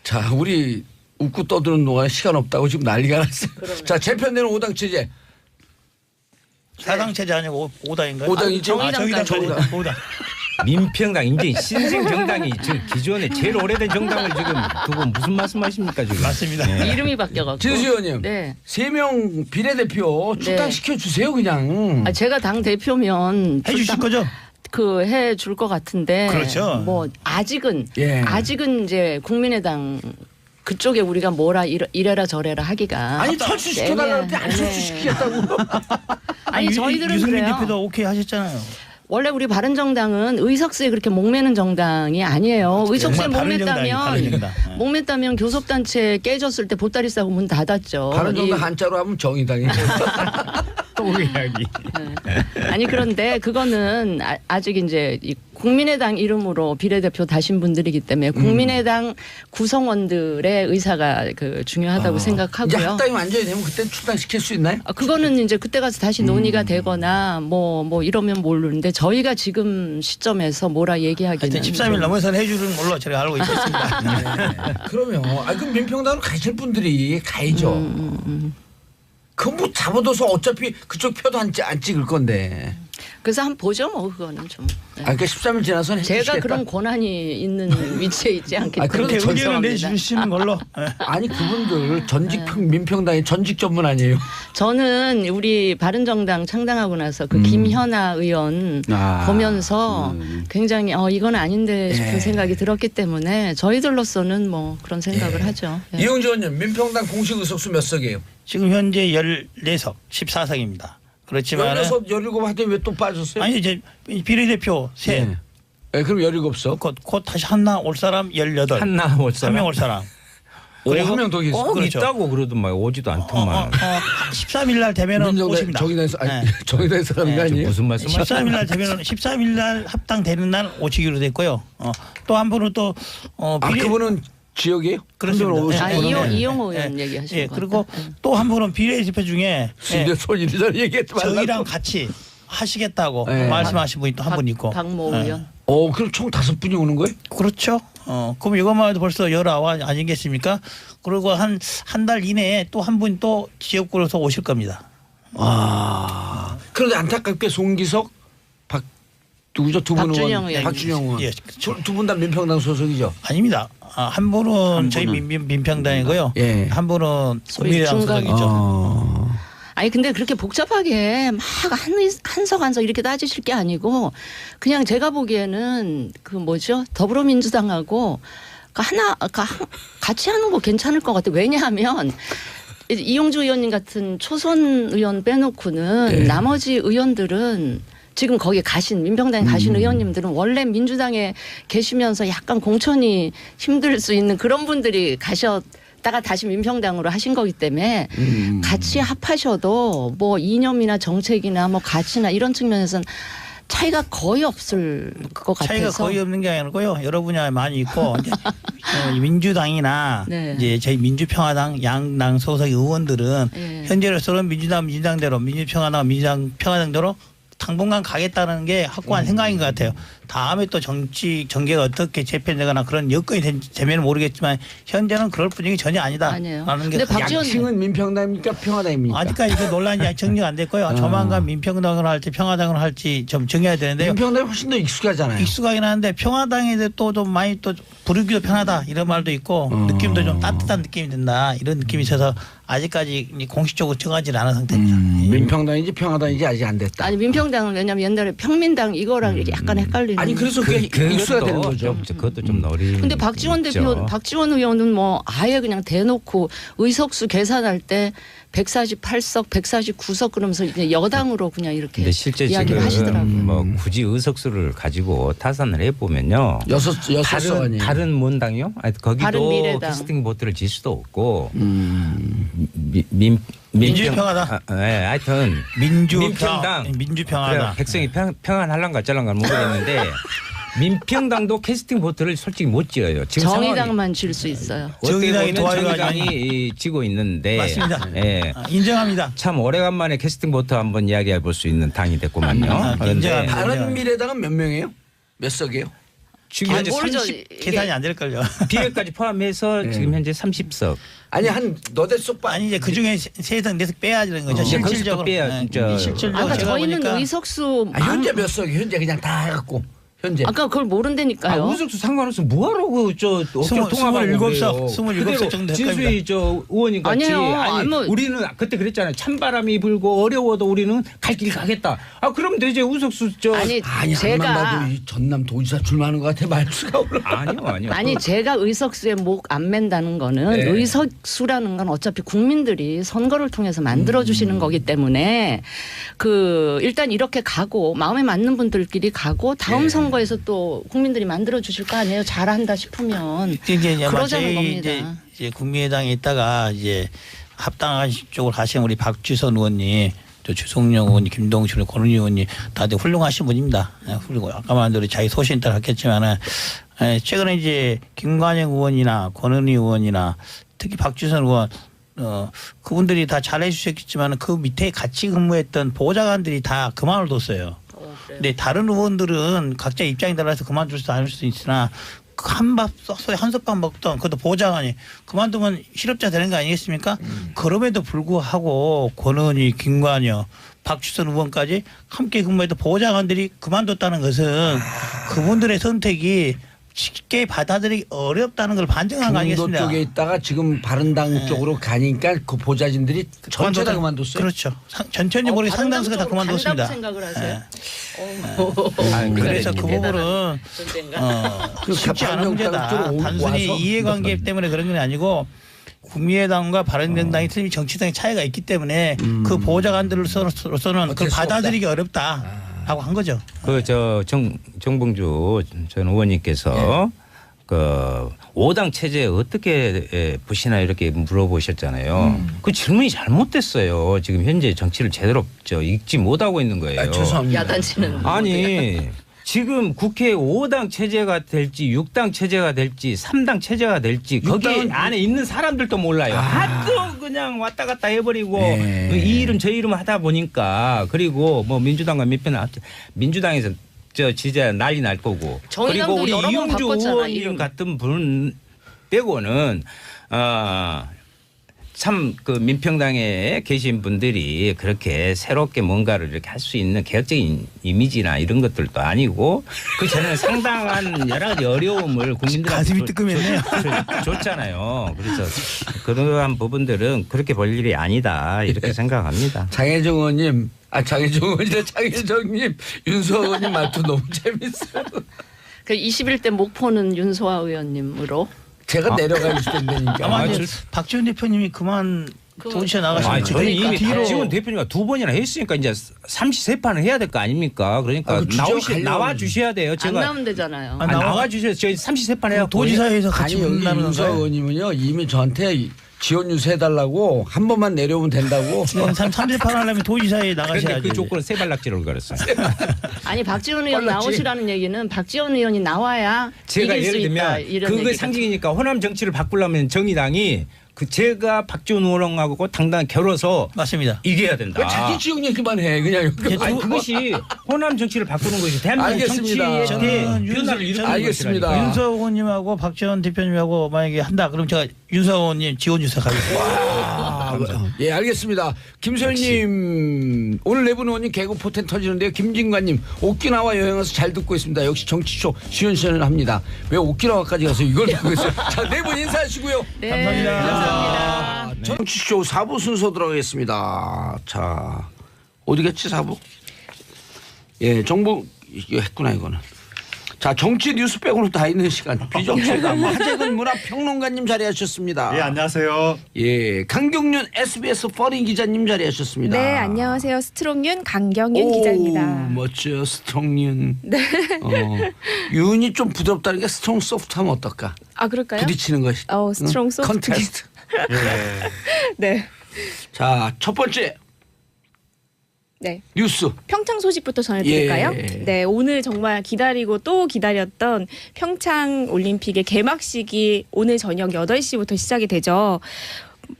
자, 우리 웃고 떠드는 동안에 시간 없다고 지금 난리가 났어요. 자, 재편되는 5당 체제. 사당 체제 아니고 5당인가요? 5당이죠? 정의당까지. 5당. 민평당 이제 신생 정당이 지금 기존에 제일 오래된 정당을 지금 두고 무슨 말씀하십니까 지금? 맞습니다. 이름이 바뀌어갖고. 진수 의원님. 네. 3명 비례대표 출당시켜 주세요 그냥. 제가 당 대표면 해주실 거죠? 그 해줄 것 같은데. 그렇죠. 뭐 아직은 예. 아직은 이제 국민의당 그쪽에 우리가 뭐라 이래라 저래라 하기가. 아니 철수시켜달라는데 안 철수시키겠다고. 아니 저희들은 유승민 그래요. 대표도 오케이 하셨잖아요. 원래 우리 바른정당은 의석수에 그렇게 목매는 정당이 아니에요. 의석수에 정말 바른정당이 다른 정당. 목맸다면 교섭단체 깨졌을 때 보따리 싸고 문 닫았죠. 바른정당 한자로 하면 정의당이. 또 이야기. 아니 그런데 그거는 아직 이제 이 국민의당 이름으로 비례대표 다신 분들이기 때문에 국민의당 구성원들의 의사가 그 중요하다고 이제 생각하고요. 합당이 완전히 되면 그때 출당시킬 수 있나요? 그거는 이제 그때 가서 다시 논의가 되거나 뭐 이러면 모르는데 저희가 지금 시점에서 뭐라 얘기하기는 하여튼 13일 넘어서는 해주는 걸로 제가 알고 있었습니다. 그러면 그럼 민평당으로 가실 분들이 가야죠. 그럼 뭐 잡아둬서 어차피 그쪽 표도 안 찍을 건데. 그래서 한번 보죠 뭐 그거는 좀. 네. 그러니까 13일 지나서는 제가 해주시겠다. 그런 권한이 있는 위치에 있지 않기 그렇게 때문에 의견을 죄송합니다. 내주시는 걸로. 아니 그분들 전직 민평당의 전직 전문 아니에요? 저는 우리 바른정당 창당하고 나서 그 김현아 의원 보면서 굉장히 이건 아닌데 싶은 생각이 들었기 때문에 저희들로서는 뭐 그런 생각을 하죠. 예. 이용주 의원님 민평당 공식 의석수 몇 석이에요? 지금 현재 14석, 14석입니다. 그렇지만 16, 17 하더니 왜 또 빠졌어요? 아니 이제 비례대표 셋. 네, 그럼 17석. 곧 다시 한나 올 사람 18. 한나 올 사람. 3명 올 사람. 한 명 더 계세요. 꼭 그렇죠. 있다고 그러더만 오지도 않더만. 13일 날 되면은 오십니다. 정의당에서 네. 정의당에서 하는 거 아니에요? 무슨 말씀하시는 13일 날 되면은 13일 날 합당되는 날 오시기로 됐고요. 또 한 분은 또 그분은 지역이에요? 그렇습니다. 이용호 의원 얘기하시는 거 그리고 또 한 분은 비례대표 중에 근데 손이리다 얘기했지 말라고. 저희랑 같이 하시겠다고 네. 말씀하신 분이 또 한 분 있고. 박모 의원. 그럼 총 5분이 오는 거예요? 그렇죠. 그럼 이것만 해도 벌써 19 아니겠습니까? 그리고 한 달 이내에 또 한 분 또 지역구로서 오실 겁니다. 그런데 안타깝게 송기석, 누구죠? 두 분은 박준영 의원. 박준영 의원. 예. 두 분 다 민평당 소속이죠? 아닙니다. 한 분은 저희 민평당이고요. 예. 한 분은 소위 국민의당 중간. 소속이죠. 아니 근데 그렇게 복잡하게 막 한석 이렇게 따지실 게 아니고 그냥 제가 보기에는 그 뭐죠 더불어민주당하고 같이 하는 거 괜찮을 것 같아요. 왜냐하면 이용주 의원님 같은 초선 의원 빼놓고는 나머지 의원들은 지금 거기 가신 민평당에 가신 의원님들은 원래 민주당에 계시면서 약간 공천이 힘들 수 있는 그런 분들이 가셨다가 다시 민평당으로 하신 거기 때문에 같이 합하셔도 뭐 이념이나 정책이나 뭐 가치나 이런 측면에서는 차이가 거의 없을 것 같아서 차이가 거의 없는 게 아니고요. 여러 분야에 많이 있고 이제 민주당이나 네. 이제 저희 민주평화당 양당 소속 의원들은 네. 현재로서는 민주당대로 민주평화당 민주당 평화당대로 당분간 가겠다는 게 확고한 생각인 것 같아요. 다음에 또 정치 전개가 어떻게 재편되거나 그런 여건이 되면 모르겠지만 현재는 그럴 분위기 전혀 아니다. 아니에요. 라는 게 근데 박지원 양칭은 민평당입니까 평화당입니까? 아직까지 그 논란이 아직 정리가 안 됐고요. 조만간 민평당을 할지 평화당을 할지 좀 정해야 되는데요. 민평당이 훨씬 더 익숙하잖아요. 익숙하긴 한데 평화당에 또 좀 많이 또 부르기도 편하다 이런 말도 있고 느낌도 좀 따뜻한 느낌이 든다 이런 느낌이 있어서 아직까지 공식적으로 정하지 않은 상태입니다. 민평당인지 평화당인지 아직 안 됐다. 아니 민평당은 왜냐면 옛날에 평민당 이거랑 약간 헷갈리는. 아니 그래서 그게 익숙해야 되는 거죠. 그것도 좀 어린. 근데 박지원 대표, 박지원 의원은 뭐 아예 그냥 대놓고 의석수 계산할 때 148석, 149석 그러면서 이제 여당으로 그냥 이렇게 근데 실제 이야기를 하시더라고요. 지금 뭐 굳이 의석수를 가지고 타산을 해 보면요. 여섯 석 아니에요. 다른 문당이요? 아니, 거기도 바른미래당. 캐스팅 보트를 질 수도 없고 민주평화당. 네, 하여튼 민평당 민주평화당. 그래, 백성이 평안할란가 어쩔란가 모르겠는데 민평당도 캐스팅 보트를 솔직히 못 지어요. 지금 정의당만 질 수 있어요. 정의당이 도와요. 정의당이 지고 있는데 맞습니다. 예. 인정합니다. 참 오래간만에 캐스팅 보트 한번 이야기해 볼 수 있는 당이 됐구만요. 그런데 인정합니다. 다른 미래당은 몇 명이에요? 몇 석이에요? 지금 현재 모르죠. 30 계산이 안 될걸요. 비례까지 포함해서 지금 현재 30석. 아니 한 너댓 석 아니 이제 그 중에 세상 내서 빼야 되는 거죠. 이제 실질적으로. 거기서 또 빼야 진짜. 실질적으로 아까 제가 저희는 보니까 의석수 현재 몇 석이 현재 그냥 다 해갖고 현재 아까 그걸 모른다니까요. 우석수 상관없어 뭐하러 그저 통합하고 27석, 27석 정도 진수희 저 의원님 같이 아니에요. 아니 아니, 뭐. 우리는 그때 그랬잖아요. 찬바람이 불고 어려워도 우리는 갈 길 가겠다. 아 그럼 되지 우석수 저 아니 아니 제가 안만 봐도 이 전남 도지사 출마하는 것 같아 말수가 올라. 아니요. 아니 제가 의석수에 목 안 맨다는 거는 네. 의석수라는 건 어차피 국민들이 선거를 통해서 만들어 주시는 거기 때문에 그 일단 이렇게 가고 마음에 맞는 분들끼리 가고 다음 선거에서 또 국민들이 만들어 주실 거 아니에요. 잘한다 싶으면 이제 아마 그러자는 저희 겁니다. 이제 국민의당에 있다가 이제 합당 쪽으로 가신 우리 박주선 의원님, 또 주성영 의원님, 김동준 의원, 권은희 의원님 다들 훌륭하신 분입니다. 그리고 아까 말한 대로 자기 소신 따라 했겠지만은 최근에 이제 김관영 의원이나 권은희 의원이나 특히 박주선 의원 그분들이 다 잘해 주셨겠지만 그 밑에 같이 근무했던 보좌관들이 다 그만을 뒀어요. 근데 다른 의원들은 각자 입장에 따라서 그만둘 수도 않을 수도 있으나 한밥 썩소리 한솥밥 먹던 그것도 보좌관이 그만두면 실업자 되는 거 아니겠습니까? 그럼에도 불구하고 권은희, 김관여, 박주선 의원까지 함께 근무했던 보좌관들이 그만뒀다는 것은 그분들의 선택이 쉽게 받아들이기 어렵다는 걸 반증한 거 중도 아니겠습니까? 쪽에 있다가 지금 바른당 쪽으로 가니까 그 보좌진들이 전체 다 그만뒀어요. 그렇죠. 전체적으로 모르게 상당수가 다 그만뒀습니다. 생각을 하세요. 그래서 그 부분은 쉽지 않은 문제다. 바른정당으로 단순히 와서? 이해관계 때문에 그런 건 아니고 국민의당과 바른정당이 틀림이 정치성의 차이가 있기 때문에 그 보좌관들로서는 그걸 받아들이기 어렵다. 하고 한 거죠. 그 저 정봉주 전 의원님께서 그 5당 체제 어떻게 보시나 이렇게 물어보셨잖아요. 그 질문이 잘못됐어요. 지금 현재 정치를 제대로 읽지 못하고 있는 거예요. 죄송합니다. 야단치는. 아니 지금 국회 5당 체제가 될지 6당 체제가 될지 3당 체제가 될지 거기 안에 있는 사람들도 몰라요. 하도 그냥 왔다 갔다 해버리고 이 이름 저 이름 하다 보니까 그리고 뭐 민주당과 민주당에서 저 진짜 난리 날 거고 그리고 우리 여러 번 이용주 바꿨잖아, 의원님 이름. 같은 분 빼고는 참 그 민평당에 계신 분들이 그렇게 새롭게 뭔가를 이렇게 할 수 있는 개혁적인 이미지나 이런 것들도 아니고 그 전에는 상당한 여러 가지 어려움을 국민들한테 가슴이 뜨끔했네요. 줬잖아요. 그래서 그러한 부분들은 그렇게 볼 일이 아니다 이렇게 생각합니다. 장혜정 의원님, 장혜정 의원이래 장혜정님, 윤수아 의원님 말투 너무 재밌어요. 그 21대 목포는 윤소아 의원님으로. 제가 내려가 있을 텐데니까. 아마 이제 박지원 대표님이 그만 도시에 나가시면 저는 이미 뒤로 박지원 대표님과 2번이나 했으니까 이제 33판을 해야 될 거 아닙니까? 그러니까 나와 주셔야 돼요. 안 제가 나오면 되잖아요. 나와 주셔서 저희 33판 해야 도지사에서 같이 아니 여기 분다는 윤수아 건가요? 의원님은요 이미 저한테 지원 유세해달라고 한 번만 내려오면 된다고. 38 하려면 도지사에 그런데 나가셔야지. 그 조건은 세발낙지를 걸었어요. 아니 박지원 의원 빨랐지. 나오시라는 얘기는 박지원 의원이 나와야 제가 이길 수 예를 있다 들면 이런 그게 얘기죠. 상징이니까 호남 정치를 바꾸려면 정의당이 제가 박지원 의원하고 당당 겨뤄서 맞습니다. 이겨야 된다. 왜 자기 지역 얘기만 해? 그냥 아니, 그것이 호남 정치를 바꾸는 것이 대한민국 알겠습니다. 정치의 저는 변화를 일으키는 알겠습니다. 것이라니까요. 윤석 의원님하고 박지원 대표님하고 만약에 한다 그럼 제가 윤석 의원님 지원 주사 가겠습니다. 예, 알겠습니다. 김소연님, 오늘 네 분 의원님 개그 포텐 터지는데요. 김진관님, 오키나와 여행 와서 잘 듣고 있습니다. 역시 정치쇼 시원시원합니다. 왜 오키나와까지 가서 이걸 듣고 있어요? 자, 네 분 인사하시고요. 네, 감사합니다. 감사합니다. 정치쇼 4부 순서 들어가겠습니다. 자, 어디겠지 4부? 예, 정부 이거 했구나 이거는. 자, 정치 뉴스 빼고는 다 있는 시간. 비정치가 하재근 문화평론가님 자리하셨습니다. 예, 안녕하세요. 예, 강경윤 SBS 퍼닝 기자님 자리하셨습니다. 네, 안녕하세요. 스트롱윤 강경윤 기자입니다. 멋져요, 스트롱윤. 네. 윤이 좀 부드럽다는 게 스트롱 소프트 하면 어떨까? 아, 그럴까요? 부딪히는 것이. 스트롱 소프트. 컨테스트. 예. 네. 자, 첫 번째 네. 뉴스. 평창 소식부터 전해드릴까요? 예. 네, 오늘 정말 기다리고 또 기다렸던 평창 올림픽의 개막식이 오늘 저녁 8시부터 시작이 되죠.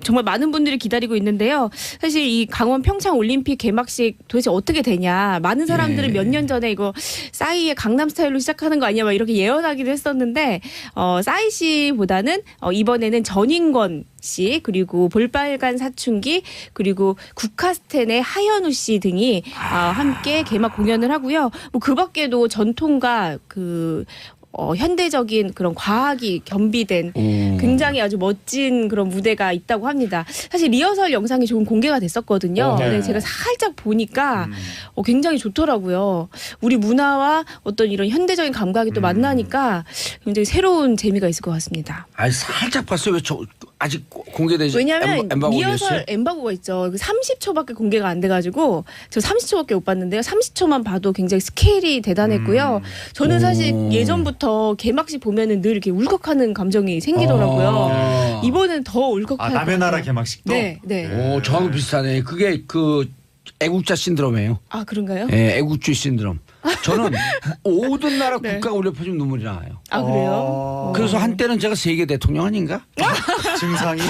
정말 많은 분들이 기다리고 있는데요. 사실 이 강원 평창 올림픽 개막식 도대체 어떻게 되냐. 많은 사람들은 예. 몇 년 전에 이거 싸이의 강남 스타일로 시작하는 거 아니냐 막 이렇게 예언하기도 했었는데 싸이 씨보다는 이번에는 전인권 씨 그리고 볼빨간 사춘기 그리고 국카스텐의 하현우 씨 등이 함께 개막 공연을 하고요. 뭐 그 밖에도 전통과 현대적인 그런 과학이 겸비된 굉장히 아주 멋진 그런 무대가 있다고 합니다. 사실 리허설 영상이 조금 공개가 됐었거든요. 네. 근데 제가 살짝 보니까 굉장히 좋더라고요. 우리 문화와 어떤 이런 현대적인 감각이 또 만나니까 굉장히 새로운 재미가 있을 것 같습니다. 아니, 살짝 봤어요. 왜 아직 공개되지? 왜냐하면 엠바고 리허설 올렸어요? 엠바고가 있죠. 30초밖에 공개가 안 돼가지고 저 30초밖에 못 봤는데요. 30초만 봐도 굉장히 스케일이 대단했고요. 저는 사실 예전부터 개막식 보면은 늘 이렇게 울컥하는 감정이 생기더라고요. 이번엔 더 울컥할 것 남의 나라 같아요. 개막식도. 네, 네. 오, 저하고 비슷하네. 그게 애국자 신드롬이에요. 아, 그런가요? 예, 애국주의 신드롬. 저는 모든 나라 네. 국가가 울려 퍼지면 눈물이 나요. 아, 그래요? 그래서 한때는 제가 세계 대통령 아닌가? 증상이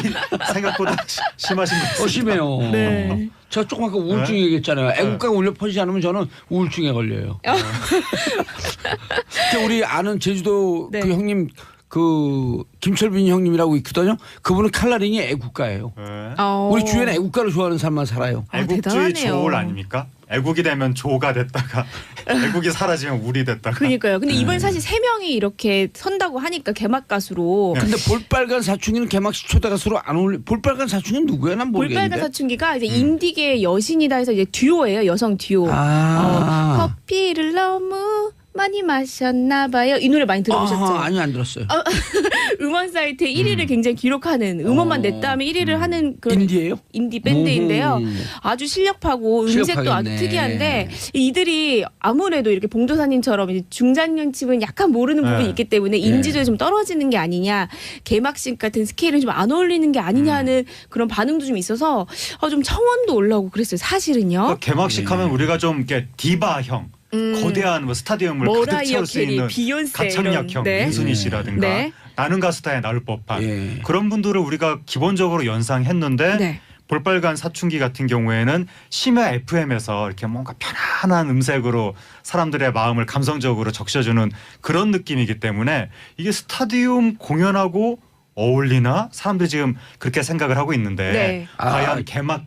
생각보다 심하신 것 같습니다. 심해요. 네. 제가 조금 아까 우울증 얘기했잖아요. 애국가가 울려 퍼지지 않으면 저는 우울증에 걸려요. 특히 우리 아는 제주도 네. 그 형님 김철빈 형님이라고 있거든요. 그분은 칼라링이 애국가예요. 네. 우리 주변에 애국가를 좋아하는 사람만 살아요. 애국주의 대단하네요. 조울 아닙니까? 애국이 되면 조가 됐다가 애국이 사라지면 울이 됐다가. 그러니까요. 근데 이번에 사실 3명이 이렇게 선다고 하니까 개막 가수로 근데 볼빨간 사춘기는 개막식 초대 가수로 안 어울려. 볼빨간 사춘기는 누구야? 난 모르겠는데. 볼빨간 사춘기가 이제 인디계의 여신이다 해서 이제 듀오예요. 여성 듀오. 커피를 너무 많이 마셨나 봐요. 이 노래 많이 들어보셨죠? 아니, 안 들었어요. 음원 사이트에 1위를 굉장히 기록하는 음원만 냈다 하면 1위를 하는 그런 인디예요? 인디 밴드인데요. 음. 아주 실력파고 음색도 아주 실력파겠네. 특이한데 이들이 아무래도 이렇게 봉도사님처럼 이제 중장년층은 약간 모르는 부분이 있기 때문에 인지도에 좀 떨어지는 게 아니냐. 개막식 같은 스케일은 좀 안 어울리는 게 아니냐 하는 그런 반응도 좀 있어서 좀 청원도 올라오고 그랬어요. 사실은요. 그러니까 개막식하면 우리가 좀 이렇게 디바형. 거대한 스타디움을 가득 머라이어 채울 수 캐리, 있는 비욘세 가창력형 이런, 네. 민순이 씨라든가 네. 나는 가수다에 나올 법한 예. 그런 분들을 우리가 기본적으로 연상했는데 네. 볼빨간 사춘기 같은 경우에는 심야 FM에서 이렇게 뭔가 편안한 음색으로 사람들의 마음을 감성적으로 적셔주는 그런 느낌이기 때문에 이게 스타디움 공연하고 어울리나 사람들이 지금 그렇게 생각을 하고 있는데 네. 과연 개막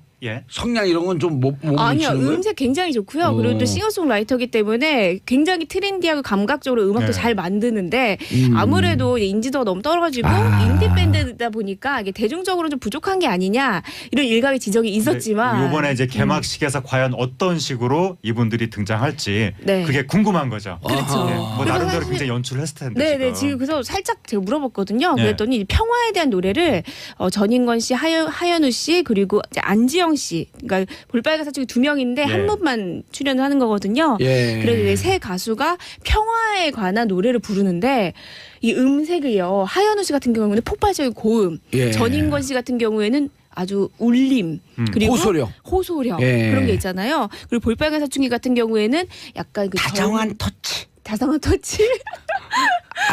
성량 이런 건 좀 못 아니요, 미치는 거예요? 음색 굉장히 좋고요. 그리고 또 싱어송라이터기 때문에 굉장히 트렌디하고 감각적으로 음악도 네. 잘 만드는데 아무래도 인지도가 너무 떨어지고 인디 밴드다 보니까 이게 대중적으로 좀 부족한 게 아니냐 이런 일각의 지적이 있었지만 이번에 이제 개막식에서 과연 어떤 식으로 이분들이 등장할지 네. 그게 궁금한 거죠. 그렇죠. 네. 뭐 그래서 나름대로 사실- 굉장히 연출을 했을 텐데 네네 지금 그래서 살짝 제가 물어봤거든요. 네. 그랬더니 평화에 대한 노래를 전인권 씨, 하현우 씨 그리고 이제 안지영 씨, 그러니까 볼빨간 사춘기 2명인데 예. 한 분만 출연을 하는 거거든요. 예. 그래서 이제 세 가수가 평화에 관한 노래를 부르는데 이 음색을요. 하현우 씨 같은 경우는 폭발적인 고음, 예. 전인권 씨 같은 경우에는 아주 울림 그리고 호소력. 예. 그런 게 있잖아요. 그리고 볼빨간 사춘기 같은 경우에는 약간 그 다정한 터치. 다정한 터치.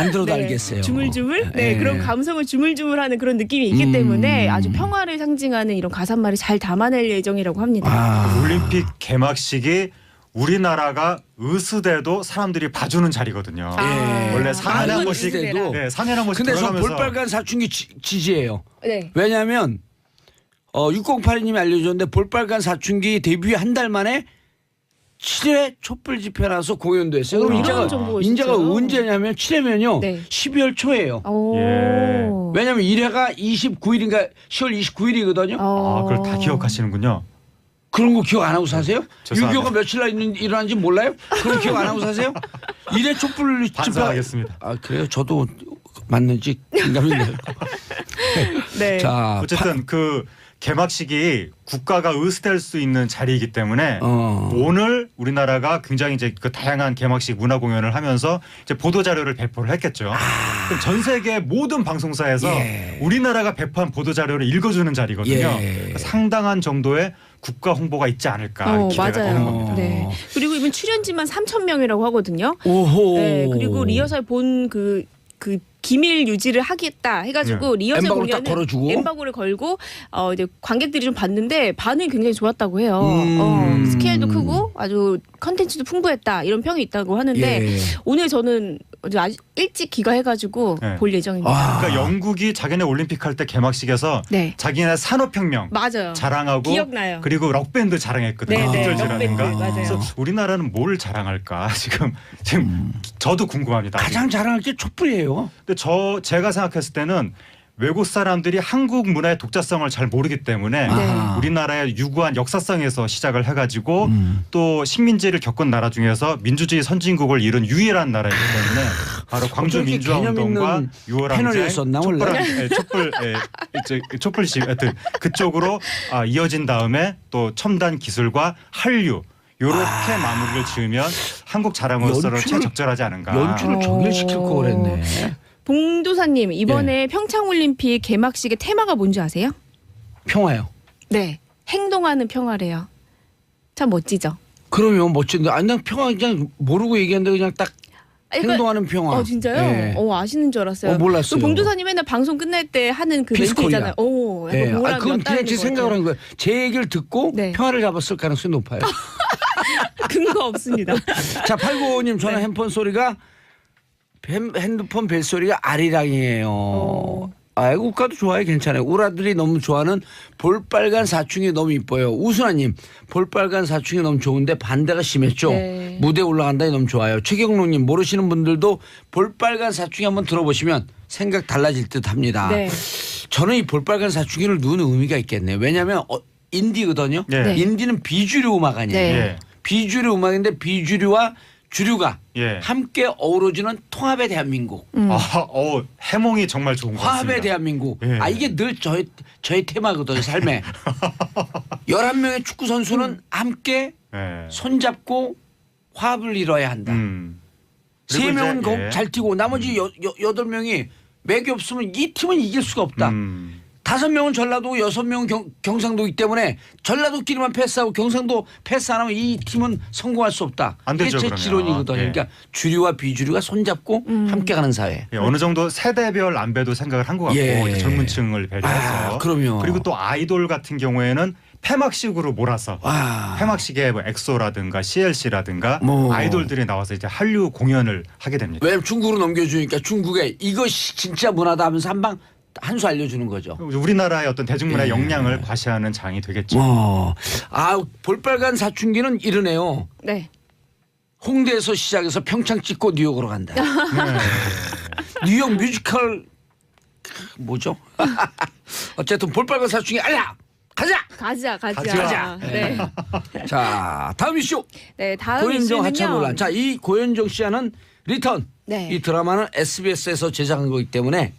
안 들어도 네, 알겠어요. 주물주물? 네, 예. 그런 감성을 주물주물하는 그런 느낌이 있기 때문에 아주 평화를 상징하는 이런 가사말을 잘 담아낼 예정이라고 합니다. 올림픽 개막식이 우리나라가 의수대도 사람들이 봐주는 자리거든요. 원래 4년에 한 이건 번씩 의수대라. 네, 4년에 한 번씩 근데 저 돌아가면서 볼빨간 사춘기 지지예요. 네. 왜냐하면 6082님이 알려줬는데 볼빨간 사춘기 데뷔 한 달 만에 7회 촛불 집회라서 공연도 했어요. 그럼 이런 정보가 인자가 있었어요? 언제냐면 7회면요. 네. 12월 초예요. 오. 예. 왜냐하면 1회가 29일인가 10월 29일이거든요. 아, 그걸 다 기억하시는군요. 그런 거 기억 안 하고 사세요? 죄송합니다. 6.25가 며칠 날 일어난지 몰라요? 그런 거 기억 안 하고 사세요? 1회 촛불 집회. 반성하겠습니다. 아 그래요? 저도 맞는지 긴가민가요. 네. 자, 어쨌든 그 개막식이 국가가 의수될 수 있는 자리이기 때문에 오늘 우리나라가 굉장히 이제 그 다양한 개막식 문화 공연을 하면서 이제 보도 자료를 배포를 했겠죠. 그럼 전 세계 모든 방송사에서 우리나라가 배포한 보도 자료를 읽어주는 자리거든요. 그러니까 상당한 정도의 국가 홍보가 있지 않을까 기대가 되는 겁니다. 네. 그리고 이번 출연진만 3,000명이라고 하거든요. 오호. 네. 그리고 리허설 본 그 기밀 유지를 하겠다 해가지고 리허설 엠바고를 딱 공연은 걸어주고. 엠바고를 걸고 이제 관객들이 좀 봤는데 반응이 굉장히 좋았다고 해요. 스케일도 크고 아주 컨텐츠도 풍부했다 이런 평이 있다고 하는데 예. 오늘 저는 아주 일찍 귀가해가지고 네. 볼 예정입니다. 그러니까 영국이 자기네 올림픽 할 때 개막식에서 네. 자기네 산업혁명 맞아요. 자랑하고 기억나요. 그리고 록밴드 자랑했거든요. 네, 네, 비틀즈라든가. 록밴드, 맞아요. 그래서 우리나라는 뭘 자랑할까 지금 저도 궁금합니다. 가장 자랑할 게 촛불이에요. 근데 제가 생각했을 때는 외국 사람들이 한국 문화의 독자성을 잘 모르기 때문에 우리나라의 유구한 역사성에서 시작을 해가지고 또 식민지를 겪은 나라 중에서 민주주의 선진국을 이룬 유일한 나라이기 때문에 바로 광주 어떻게 민주화 개념 운동과 있는 6월 패널이었었나 원래? 촛불식 하여튼 그쪽으로 이어진 다음에 또 첨단 기술과 한류 요렇게 마무리를 지으면 한국 자랑으로서는 최적절하지 않은가. 연출을 정렬시킬 거 그랬네. 봉도사님 이번에 평창올림픽 개막식의 테마가 뭔지 아세요? 평화요. 네. 행동하는 평화래요. 참 멋지죠? 그러면 멋진데. 아니 난 평화 그냥 모르고 얘기하는데 그냥 딱 그러니까- 행동하는 평화. 진짜요? 예. 아시는 줄 알았어요. 몰랐어요. 그 봉도사님 맨날 방송 끝날 때 하는 그 멘트 피스코리아. 있잖아요. 약간 예. 뭐랑 그건 몇 그냥 제 달인 것 생각을 같아요. 한 거예요. 제 얘기를 듣고 네. 평화를 잡았을 가능성이 높아요. 근거 없습니다. 자, 895님 전화 네. 핸폰 소리가 핸드폰 벨 소리가 아리랑이에요. 애국가도 좋아요. 괜찮아요. 우라들이 너무 좋아하는 볼빨간 사춘기 너무 이뻐요. 우순아님 볼빨간 사춘기 너무 좋은데 반대가 심했죠. 네. 무대 올라간다니 너무 좋아요. 최경록님 모르시는 분들도 볼빨간 사춘기 한번 들어보시면 생각 달라질 듯합니다. 네. 저는 이 볼빨간 사춘기를 누는 의미가 있겠네요. 왜냐하면 인디거든요. 네. 인디는 비주류 음악 아니에요. 네. 예. 비주류 음악인데 비주류와 주류가 예. 함께 어우러지는 통합의 대한민국. 해몽이 정말 좋은 것 같습니다. 화합의 대한민국. 예. 이게 늘 저의 테마거든요. 삶에. 11명의 축구 선수는 함께 예. 손잡고 화합을 이뤄야 한다. 그리고 3명은 이제, 예. 잘 뛰고 나머지 8명이 맥이 없으면 이 팀은 이길 수가 없다. 5명은 전라도고 6명은 경상도이기 때문에 전라도끼리만 패스하고 경상도 패스 안 하면 이 팀은 성공할 수 없다. 안 되죠, 이게 제 그러면. 지론이거든요. 예. 그러니까 주류와 비주류가 손잡고 함께 가는 사회. 예, 어느 정도 세대별 안배도 생각을 한 것 같고 예. 이제 젊은 층을 배려해서 그럼요. 그리고 또 아이돌 같은 경우에는 폐막식으로 몰아서 폐막식에 뭐 엑소라든가 CLC라든가 아이돌들이 나와서 이제 한류 공연을 하게 됩니다. 왜냐면 중국으로 넘겨주니까 중국에 이것이 진짜 문화다 하면서 한 수 알려주는 거죠. 우리나라의 어떤 대중문화 예. 역량을 과시하는 장이 되겠죠. 볼빨간 사춘기는 이러네요. 네. 홍대에서 시작해서 평창 찍고 뉴욕으로 간다. 뉴욕 뮤지컬 뭐죠? 어쨌든 볼빨간 사춘기 알야 가자. 가자. 네. 자 다음 이슈. 네, 다음 고현정 하차 이슈는요. 논란. 자이 고현정 씨 하는 리턴. 네. 이 드라마는 SBS에서 제작한 거기 때문에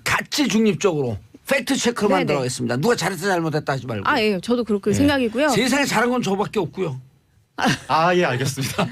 가치 중립적으로 팩트 체크를 네네. 만들어가겠습니다. 누가 잘했다 잘못했다 하지 말고. 예. 저도 그렇게 생각이고요. 세상에 잘한 건 저밖에 없고요. 예, 알겠습니다.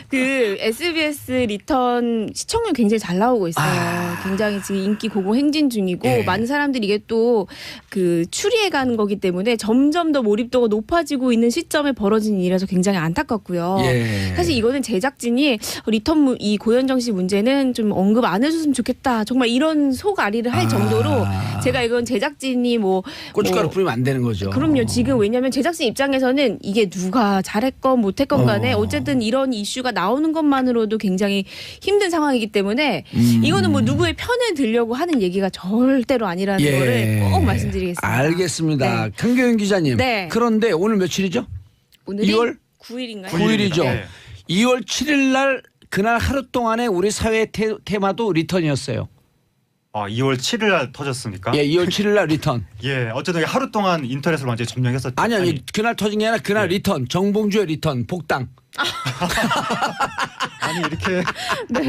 그 SBS 리턴 시청률 굉장히 잘 나오고 있어요. 굉장히 지금 인기 고공행진 중이고 예. 많은 사람들이 이게 또 그 추리해가는 거기 때문에 점점 더 몰입도가 높아지고 있는 시점에 벌어진 일이라서 굉장히 안타깝고요. 예. 사실 이거는 제작진이 리턴 이 고현정 씨 문제는 좀 언급 안 해줬으면 좋겠다. 정말 이런 속앓이를 할 정도로 제가 이건 제작진이 뭐 고춧가루 뿌리면 안 되는 거죠. 그럼요. 지금 왜냐하면 제작진 입장에서는 이게 누가 잘했건 못했건 간에 어쨌든 이런 이슈가 나오는 것만으로도 굉장히 힘든 상황이기 때문에 이거는 뭐 누구의 편을 들려고 하는 얘기가 절대로 아니라는 예. 거를 꼭 말씀드리겠습니다. 알겠습니다. 네. 강경윤 기자님. 네. 그런데 오늘 며칠이죠? 오늘이 2월 9일인가요? 9일이죠. 네. 2월 7일 날 그날 하루 동안의 우리 사회의 테마도 리턴이었어요. 2월 7일 날 터졌습니까? 예, 2월 7일 날 리턴. 예, 어쨌든 하루 동안 인터넷을 완전히 점령했었죠. 아니 그날 터진 게 아니라 그날 리턴 정봉주의 리턴 복당. 아니 이렇게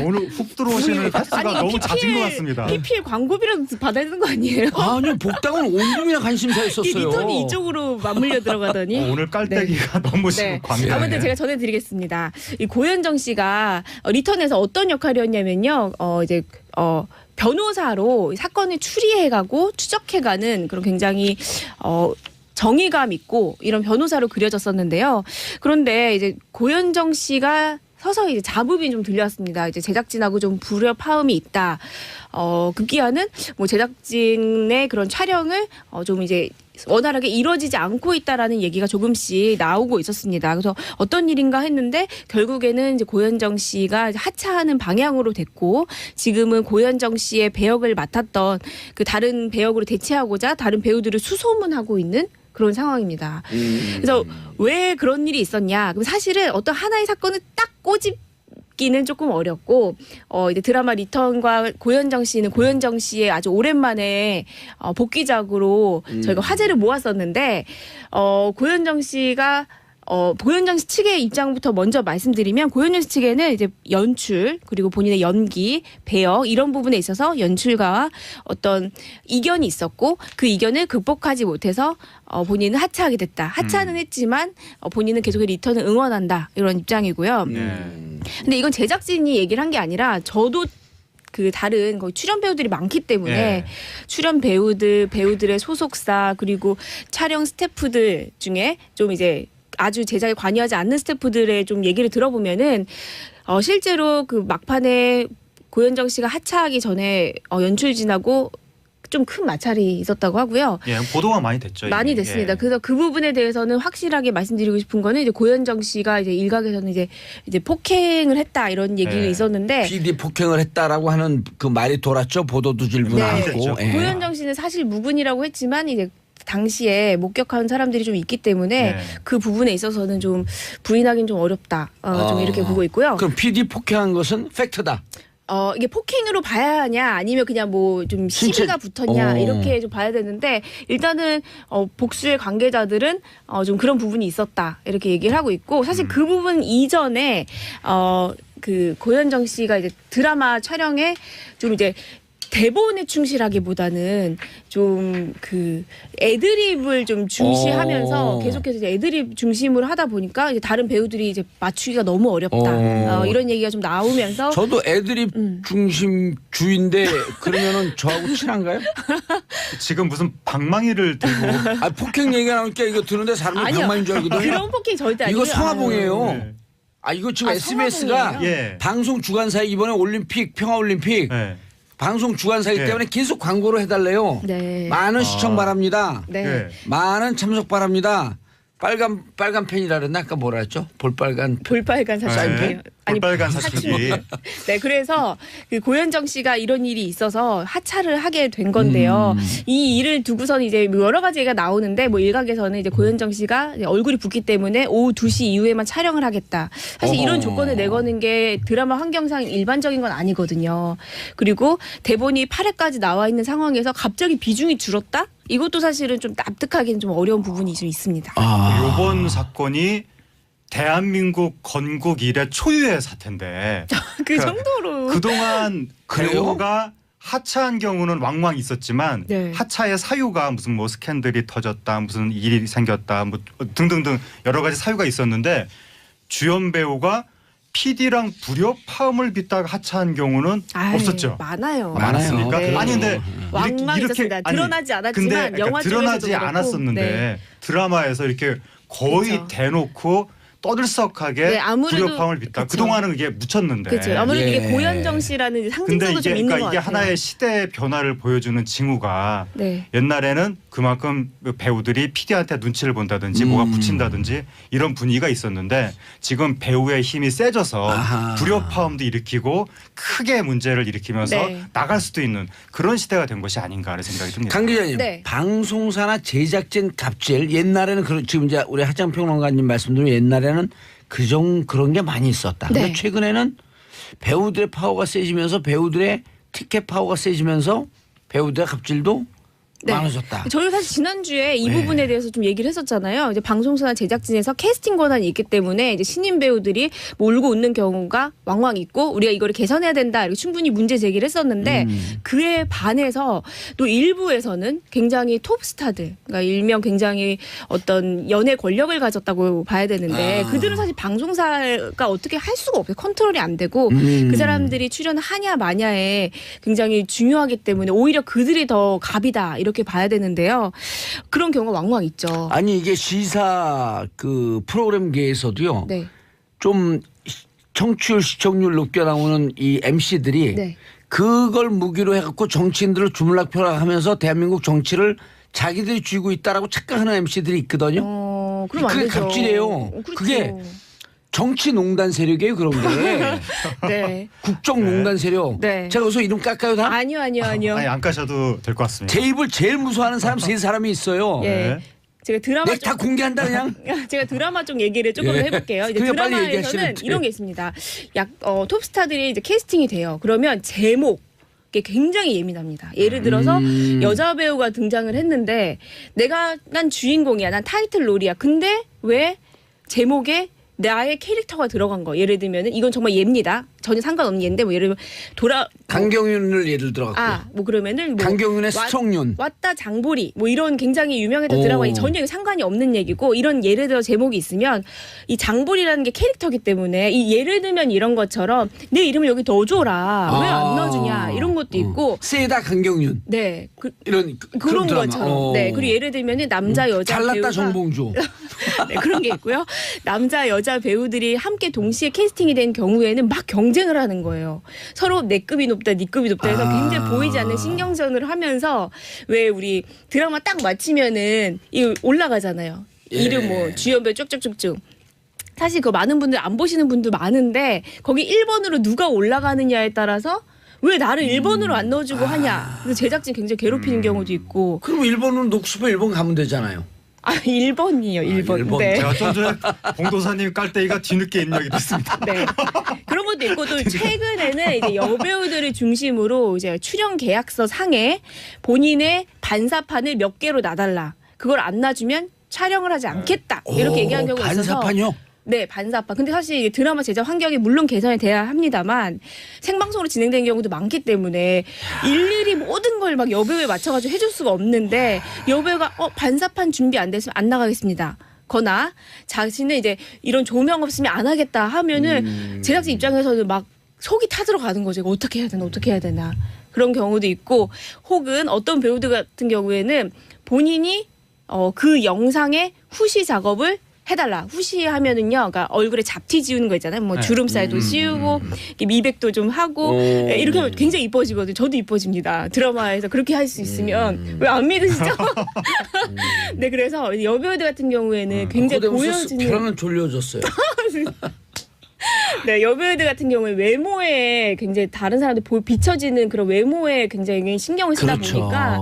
오늘 훅 들어오시는 횟수가 너무 잦은 것 같습니다. PPL 광고비라도 받아야 되는 거 아니에요? 아니요 복당은 온 국민의 이 관심사였었어요. 리턴이 이쪽으로 맞물려 들어가더니 오늘 깔때기가 너무 지금 네. 광대. 아무튼 제가 전해드리겠습니다. 이 고현정 씨가 리턴에서 어떤 역할이었냐면요. 이제 변호사로 사건을 추리해가고 추적해가는 그런 굉장히 정의감 있고 이런 변호사로 그려졌었는데요. 그런데 이제 고현정 씨가 서서히 이제 자부심이 좀 들려왔습니다. 이제 제작진하고 좀 불협화음이 있다. 급기야는 뭐 제작진의 그런 촬영을 좀 이제 원활하게 이루어지지 않고 있다라는 얘기가 조금씩 나오고 있었습니다. 그래서 어떤 일인가 했는데 결국에는 이제 고현정 씨가 하차하는 방향으로 됐고 지금은 고현정 씨의 배역을 맡았던 그 다른 배역으로 대체하고자 다른 배우들을 수소문하고 있는 그런 상황입니다. 그래서 왜 그런 일이 있었냐? 그럼 사실은 어떤 하나의 사건을 딱 꼬집기는 조금 어렵고 이제 드라마 리턴과 고현정 씨는 고현정 씨의 아주 오랜만에 복귀작으로 저희가 화제를 모았었는데 고현정 씨가 고현정 씨 측의 입장부터 먼저 말씀드리면 고현정 씨 측에는 이제 연출 그리고 본인의 연기, 배역 이런 부분에 있어서 연출가와 어떤 이견이 있었고 그 이견을 극복하지 못해서 본인은 하차하게 됐다. 하차는 했지만 본인은 계속 리턴을 응원한다. 이런 입장이고요. 근데 이건 제작진이 얘기를 한 게 아니라 저도 그 다른 거기 출연 배우들이 많기 때문에 예. 출연 배우들의 소속사 그리고 촬영 스태프들 중에 좀 이제 아주 제작에 관여하지 않는 스태프들의 좀 얘기를 들어보면은 실제로 그 막판에 고현정 씨가 하차하기 전에 연출진하고 좀 큰 마찰이 있었다고 하고요. 예, 보도가 많이 됐죠. 많이 이게. 됐습니다. 예. 그래서 그 부분에 대해서는 확실하게 말씀드리고 싶은 거는 이제 고현정 씨가 이제 일각에서는 이제 폭행을 했다 이런 얘기가 네. 있었는데 PD 폭행을 했다라고 하는 그 말이 돌았죠. 보도도 질문 네. 나왔고. 예. 고현정 씨는 사실 무근이라고 했지만 이제 당시에 목격한 사람들이 좀 있기 때문에 네. 그 부분에 있어서는 좀 부인하기는 좀 어렵다. 좀 이렇게 보고 있고요. 그럼 PD 폭행한 것은 팩트다. 이게 폭행으로 봐야 하냐 아니면 그냥 뭐 좀 신체- 시비가 붙었냐 어. 이렇게 좀 봐야 되는데 일단은 복수의 관계자들은 좀 그런 부분이 있었다 이렇게 얘기를 하고 있고 사실 그 부분 이전에 그 고현정 씨가 이제 드라마 촬영에 좀 이제 대본에 충실하기보다는 좀 그 애드립을 좀 중시하면서 계속해서 이제 애드립 중심으로 하다 보니까 이제 다른 배우들이 이제 맞추기가 너무 어렵다. 이런 얘기가 좀 나오면서 저도 애드립 중심 주인데 그러면은 저하고 친한가요? 지금 무슨 방망이를 들고 아 폭행 얘기가 나오니까 이거 듣는데 사람들이 아니요. 방망인 줄 알거든요. 그런 폭행 절대 아니고 이거 성화봉이에요. 네. 아 이거 지금 아, SBS가 성화봉이에요? 예. 방송 주간사에 이번에 올림픽 평화올림픽 네. 방송 주간사이기 예. 때문에 계속 광고를 해달래요. 네. 많은 시청 바랍니다. 네. 예. 많은 참석 바랍니다. 빨간 펜이라 그랬나? 아까 뭐라 했죠? 볼빨간 펜. 볼빨간 사춘기예요. 볼빨간 사춘기. 네, 그래서 그 고현정 씨가 이런 일이 있어서 하차를 하게 된 건데요. 이 일을 두고서는 이제 여러 가지 얘기가 나오는데 뭐 일각에서는 이제 고현정 씨가 이제 얼굴이 붓기 때문에 오후 2시 이후에만 촬영을 하겠다. 사실 이런 조건을 내거는 게 드라마 환경상 일반적인 건 아니거든요. 그리고 대본이 8회까지 나와 있는 상황에서 갑자기 비중이 줄었다? 이것도 사실은 좀 납득하기는 좀 어려운 부분이 좀 있습니다. 이번 사건이 대한민국 건국 이래 초유의 사태인데 그 정도로. 그동안 그래요? 배우가 하차한 경우는 왕왕 있었지만 네. 하차의 사유가 무슨 뭐 스캔들이 터졌다 무슨 일이 생겼다 뭐 등등등 여러 가지 사유가 있었는데 주연 배우가 PD랑 불협화음을 빚다가 하차한 경우는 없었죠. 많아요. 많았습니까? 네. 아니 근데 왕왕 있었습니다. 드러나지 않았지만 근데 영화 드러나지 쪽에서도 않았었는데 네. 드라마에서 이렇게 거의 그렇죠. 대놓고 떠들썩하게 네, 아무래도 불협화음을 빚다. 그쵸. 그동안은 이게 묻혔는데. 그렇죠. 아무래도 예. 이게 고현정 씨라는 근데 상징성도 좀 이게 있는 것 그러니까 이게 같아요. 하나의 시대의 변화를 보여주는 징후가 네. 옛날에는 그만큼 그 배우들이 PD한테 눈치를 본다든지 뭐가 붙인다든지 이런 분위기가 있었는데 지금 배우의 힘이 세져서 아하. 불협화음도 일으키고 크게 문제를 일으키면서 네. 나갈 수도 있는 그런 시대가 된 것이 아닌가 하는 생각이 듭니다. 강 기자님, 네. 방송사나 제작진 갑질 옛날에는 지금 이제 우리 하장 평론가님 말씀대로 옛날에는 그런 게 많이 있었다. 네. 근데 최근에는 배우들의 파워가 세지면서 배우들의 티켓 파워가 세지면서 배우들의 갑질도 네. 많아졌다. 저희 사실 지난주에 이 네. 부분에 대해서 좀 얘기를 했었잖아요. 이제 방송사나 제작진에서 캐스팅 권한이 있기 때문에 이제 신인 배우들이 뭐 울고 웃는 경우가 왕왕 있고 우리가 이거를 개선해야 된다 이렇게 충분히 문제 제기를 했었는데 그에 반해서 또 일부에서는 굉장히 톱스타들, 그러니까 일명 굉장히 어떤 연예 권력을 가졌다고 봐야 되는데 그들은 사실 방송사가 어떻게 할 수가 없어요. 컨트롤이 안 되고 그 사람들이 출연하냐 마냐에 굉장히 중요하기 때문에 오히려 그들이 더 갑이다 이렇게 봐야 되는데요. 그런 경우가 왕왕 있죠. 아니 이게 시사 그 프로그램계에서도요. 네. 좀 청취율 시청률 높게 나오는 이 MC들이 네. 그걸 무기로 해갖고 정치인들을 주물락펴락하면서 대한민국 정치를 자기들이 쥐고 있다라고 착각하는 MC들이 있거든요. 그럼 안 그게 되죠. 갑질이에요. 그렇죠. 그게 정치농단 세력이에요 그런 게. 네. 국정농단 세력. 네. 제가 여기서 이름 깎아요 다? 아니요. 아니 안 까셔도 될 것 같습니다. 제 입을 제일 무서워하는 사람 세 사람이 있어요. 예. 네. 제가 드라마 내가 다 공개한다 그냥. 제가 드라마 쪽 얘기를 조금 예. 해볼게요. 이제 그냥 빨리 드라마에서는 얘기하시면 돼요. 이런 게 있습니다. 톱스타들이 이제 캐스팅이 돼요. 그러면 제목 게 굉장히 예민합니다. 예를 들어서 여자 배우가 등장을 했는데 난 주인공이야. 난 타이틀 롤이야. 근데 왜 제목에 나의 캐릭터가 들어간 거. 예를 들면은 이건 정말 예입니다. 전혀 상관없는 예인데 뭐 예를 들면 강경윤을 예를 들어갖고. 뭐 그러면은 뭐 강경윤의 스청윤. 왔다 장보리 뭐 이런 굉장히 유명했던 오. 드라마에 전혀 상관이 없는 얘기고 이런 예를 들어 제목이 있으면 이 장보리라는 게 캐릭터기 때문에 이 예를 들면 이런 것처럼 내 이름을 여기 넣어줘라 왜 안 넣어주냐 이런 것도 있고 세다 강경윤. 네 이런 그런 드라마. 것처럼 네 그리고 예를 들면은 남자 여자 잘났다 배우가 정봉주. 네, 그런 게 있고요. 남자 여자 배우들이 함께 동시에 캐스팅이 된 경우에는 막 경쟁을 하는 거예요. 서로 내 급이 높다, 네 급이 높다 해서 굉장히 보이지 않는 신경전을 하면서 왜 우리 드라마 딱 마치면은 이 올라가잖아요. 이름 뭐 주연 배우 쭉쭉쭉쭉. 사실 그 많은 분들 안 보시는 분도 많은데 거기 1번으로 누가 올라가느냐에 따라서 왜 나를 1번으로 안 넣어주고 하냐. 그래서 제작진 굉장히 괴롭히는 경우도 있고. 그럼 일본은 녹수표 1번 가면 되잖아요. 1번이요, 1번. 일본. 네. 제가 좀 전에 봉도사님 깔때기가 뒤늦게 입력이 됐습니다. 네. 그런 것도 있고 또 최근에는 이제 여배우들을 중심으로 이제 출연 계약서 상에 본인의 반사판을 몇 개로 놔달라. 그걸 안 놔주면 촬영을 하지 않겠다. 이렇게 얘기한 경우가 있어서. 반사판요? 네, 반사판. 근데 사실 드라마 제작 환경이 물론 개선이 돼야 합니다만 생방송으로 진행되는 경우도 많기 때문에 일일이 모든 걸 막 여배우에 맞춰가지고 해줄 수가 없는데 여배우가 반사판 준비 안 됐으면 안 나가겠습니다. 거나 자신은 이제 이런 조명 없으면 안 하겠다 하면은 제작진 입장에서는 막 속이 타들어가는 거죠. 이거 어떻게 해야 되나 어떻게 해야 되나 그런 경우도 있고 혹은 어떤 배우들 같은 경우에는 본인이 그 영상의 후시 작업을 해달라. 후시하면은요, 그러니까 얼굴에 잡티 지우는 거 있잖아요. 뭐 주름살도 씌우고 미백도 좀 하고 이렇게 하면 굉장히 이뻐지거든요. 저도 이뻐집니다. 드라마에서 그렇게 할 수 있으면 왜 안 믿으시죠? 네, 그래서 여배우들 같은 경우에는 굉장히 보여지는. 편은 졸려졌어요. 네, 여배우들 같은 경우에 외모에 굉장히 다른 사람들 비춰지는 그런 외모에 굉장히 신경을 쓰다 그렇죠. 보니까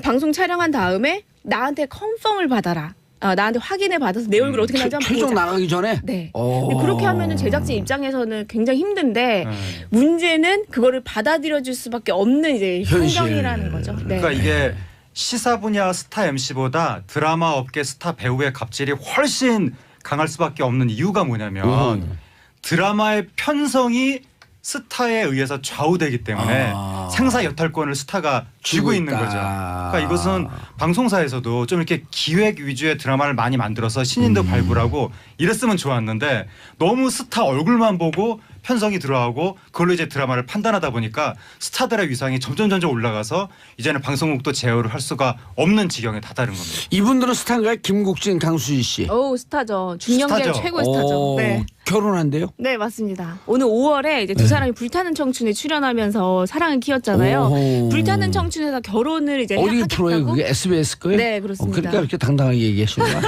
방송 촬영한 다음에 나한테 컨펌을 받아라. 나한테 확인을 받아서 내 얼굴 어떻게 나는지 한번 최종 보자. 나가기 전에? 네. 근데 그렇게 하면은 제작진 입장에서는 굉장히 힘든데 네. 문제는 그거를 받아들여줄 수밖에 없는 이제 현실. 환경이라는 거죠. 네. 그러니까 이게 시사 분야 스타 MC보다 드라마 업계 스타 배우의 갑질이 훨씬 강할 수밖에 없는 이유가 뭐냐면 드라마의 편성이 스타에 의해서 좌우되기 때문에 생사 여탈권을 스타가 쥐고 있는 거죠. 그러니까 이것은 방송사에서도 좀 이렇게 기획 위주의 드라마를 많이 만들어서 신인도 발굴하고 이랬으면 좋았는데 너무 스타 얼굴만 보고 편성이 들어가고 그걸로 이제 드라마를 판단하다 보니까 스타들의 위상이 점점 올라가서 이제는 방송국도 제어를 할 수가 없는 지경에 다다른 겁니다. 이분들은 스타인가요? 김국진, 강수지 씨. 오 스타죠. 중년계 스타죠. 최고 스타죠. 네. 결혼한대요? 네 맞습니다. 오늘 5월에 이제 두 사람이 불타는 청춘에 출연하면서 사랑을 키웠잖아요. 오호. 불타는 청춘에서 결혼을 이제 어디 하겠다고. 프로예요? 그게 SBS 거예요? 네, 그렇습니다. 그러니까 이렇게 당당하게 얘기하시는 거야.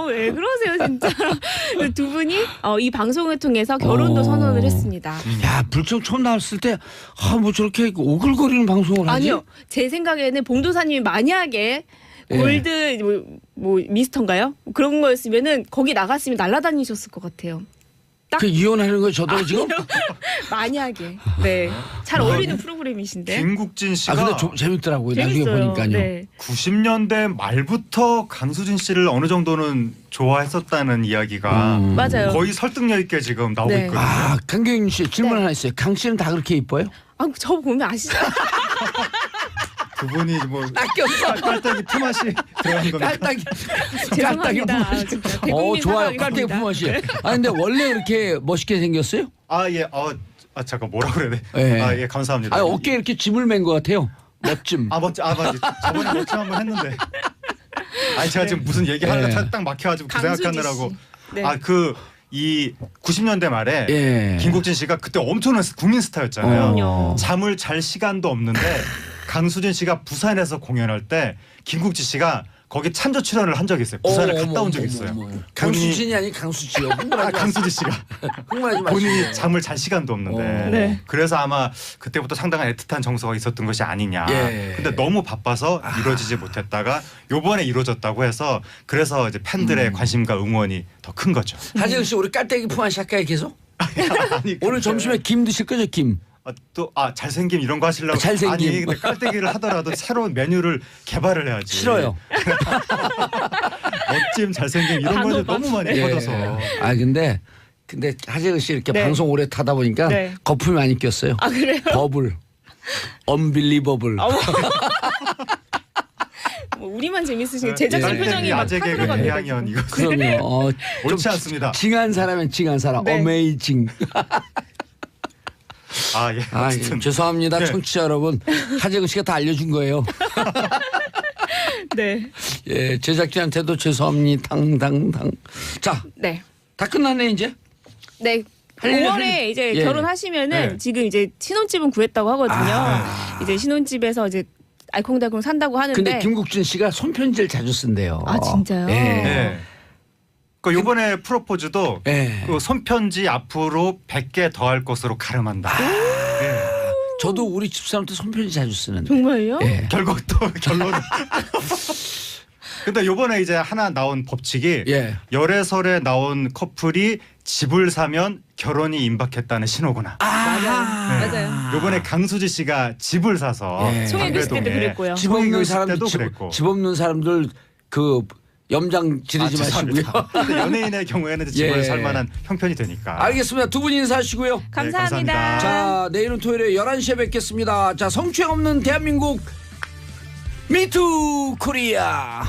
왜 그러세요 진짜. 두 분이 이 방송을 통해서 결혼도 선언을 했습니다. 야, 불청 처음 나왔을 때 뭐 저렇게 오글거리는 방송을 하지? 아니요. 제 생각에는 봉도사님이 만약에 골드 뭐 미스터인가요? 그런 거였으면은 거기 나갔으면 날아다니셨을 것 같아요. 딱 그 이혼하는 거 저도 지금? 만약에 네. 잘 어울리는 프로그램이신데. 김국진 씨가 근데 좀 재밌더라고요. 나중에 재밌어요. 보니까요. 네. 90년대 말부터 강수진 씨를 어느 정도는 좋아했었다는 이야기가 맞아요. 거의 설득력 있게 지금 나오고 네. 있거든요. 강경윤 씨 질문 네. 하나 있어요. 강 씨는 다 그렇게 이뻐요? 저 보면 아시죠? 그분이 뭐 낚였어. 깔때기 품앗이 들어간 겁니까? 깔딱이. 죄송합니다. 진짜 대국민 좋아요. 사과입니다. 깔딱이 품앗이. 근데 원래 그렇게 멋있게 생겼어요? 예. 잠깐 뭐라 그래야 돼? 예. 예, 감사합니다. 어깨에 이렇게 짐을 맨 것 같아요. 멋짐. 맞지. 저번에 멋짐 한번 했는데. 제가 지금 무슨 얘기하려고 예. 딱 막혀가지고 그 강수지 생각하느라고. 씨. 네. 이 90년대 말에 예. 김국진 씨가 그때 엄청난 국민 스타였잖아요. 그럼요. 잠을 잘 시간도 없는데 강수진 씨가 부산에서 공연할 때 김국진 씨가 거기 찬조 출연을 한 적이 있어요. 부산에 갔다 온 적이 있어요. 강수진이 아닌 강수지요. 강수지 씨가 흥분하지 마시고. 본인이 잠을 잘 시간도 없는데 네. 그래서 아마 그때부터 상당한 애틋한 정서가 있었던 것이 아니냐. 예. 근데 너무 바빠서 이루어지지 못했다가 요번에 이루어졌다고 해서 그래서 이제 팬들의 관심과 응원이 더 큰 거죠. 하재근 씨 우리 깔때기 품앗이 할까요 계속? 아니, 오늘 점심에 김 드실 거죠 김? 잘생김 이런 거 하시려고 잘생김. 아니 근데 깔때기를 하더라도 새로운 메뉴를 개발을 해야지. 싫어요. 멋짐 잘생김 이런 거는 너무 많이 퍼져서. 근데 하재근 씨 이렇게 네. 방송 오래 타다 보니까 네. 거품이 많이 꼈어요. 그래요? 버블. 언빌리버블. 뭐 우리만 재밌으시게 제작진 예. 표정이 막 아재 개그 타들어갑니다. 향연 이거 그럼요. 옳지 않습니다. 징한 사람은 징한 사람. 네. 어메이징. 예. 어쨌든. 죄송합니다. 네. 청취자 여러분. 하재근 씨가 다 알려준 거예요. 네. 예, 제작진한테도 죄송합니다. 당당당. 자, 네. 다 끝났네 이제. 네. 5월에 이제 예. 결혼하시면은 네. 지금 이제 신혼집은 구했다고 하거든요. 이제 신혼집에서 이제 알콩달콩 산다고 하는데. 근데 김국진 씨가 손편지를 자주 쓴대요. 진짜요? 예. 네. 그 요번에 프로포즈도 예. 그 손편지 앞으로 100개 더 할 것으로 가름한다. 예. 저도 우리 집사람한테 손편지 자주 쓰는데. 정말요? 예. 결국 또 결론은. 근데 요번에 이제 하나 나온 법칙이 예. 열애설에 나온 커플이 집을 사면 결혼이 임박했다는 신호구나. 맞아요. 요번에 강수지 씨가 집을 사서 예. 송혜교 씨 때도 그랬고요. 집 없는 송혜교 씨 사람들 때도 그랬고. 집 없는 사람들 그 염장 지르지 마시고요. 죄송합니다. 근데 연예인의 경우에는 집을 예. 살 만한 형편이 되니까. 알겠습니다. 두 분 인사하시고요. 감사합니다. 감사합니다. 자, 내일은 토요일에 11시에 뵙겠습니다. 자, 성추행 없는 대한민국 미투 코리아.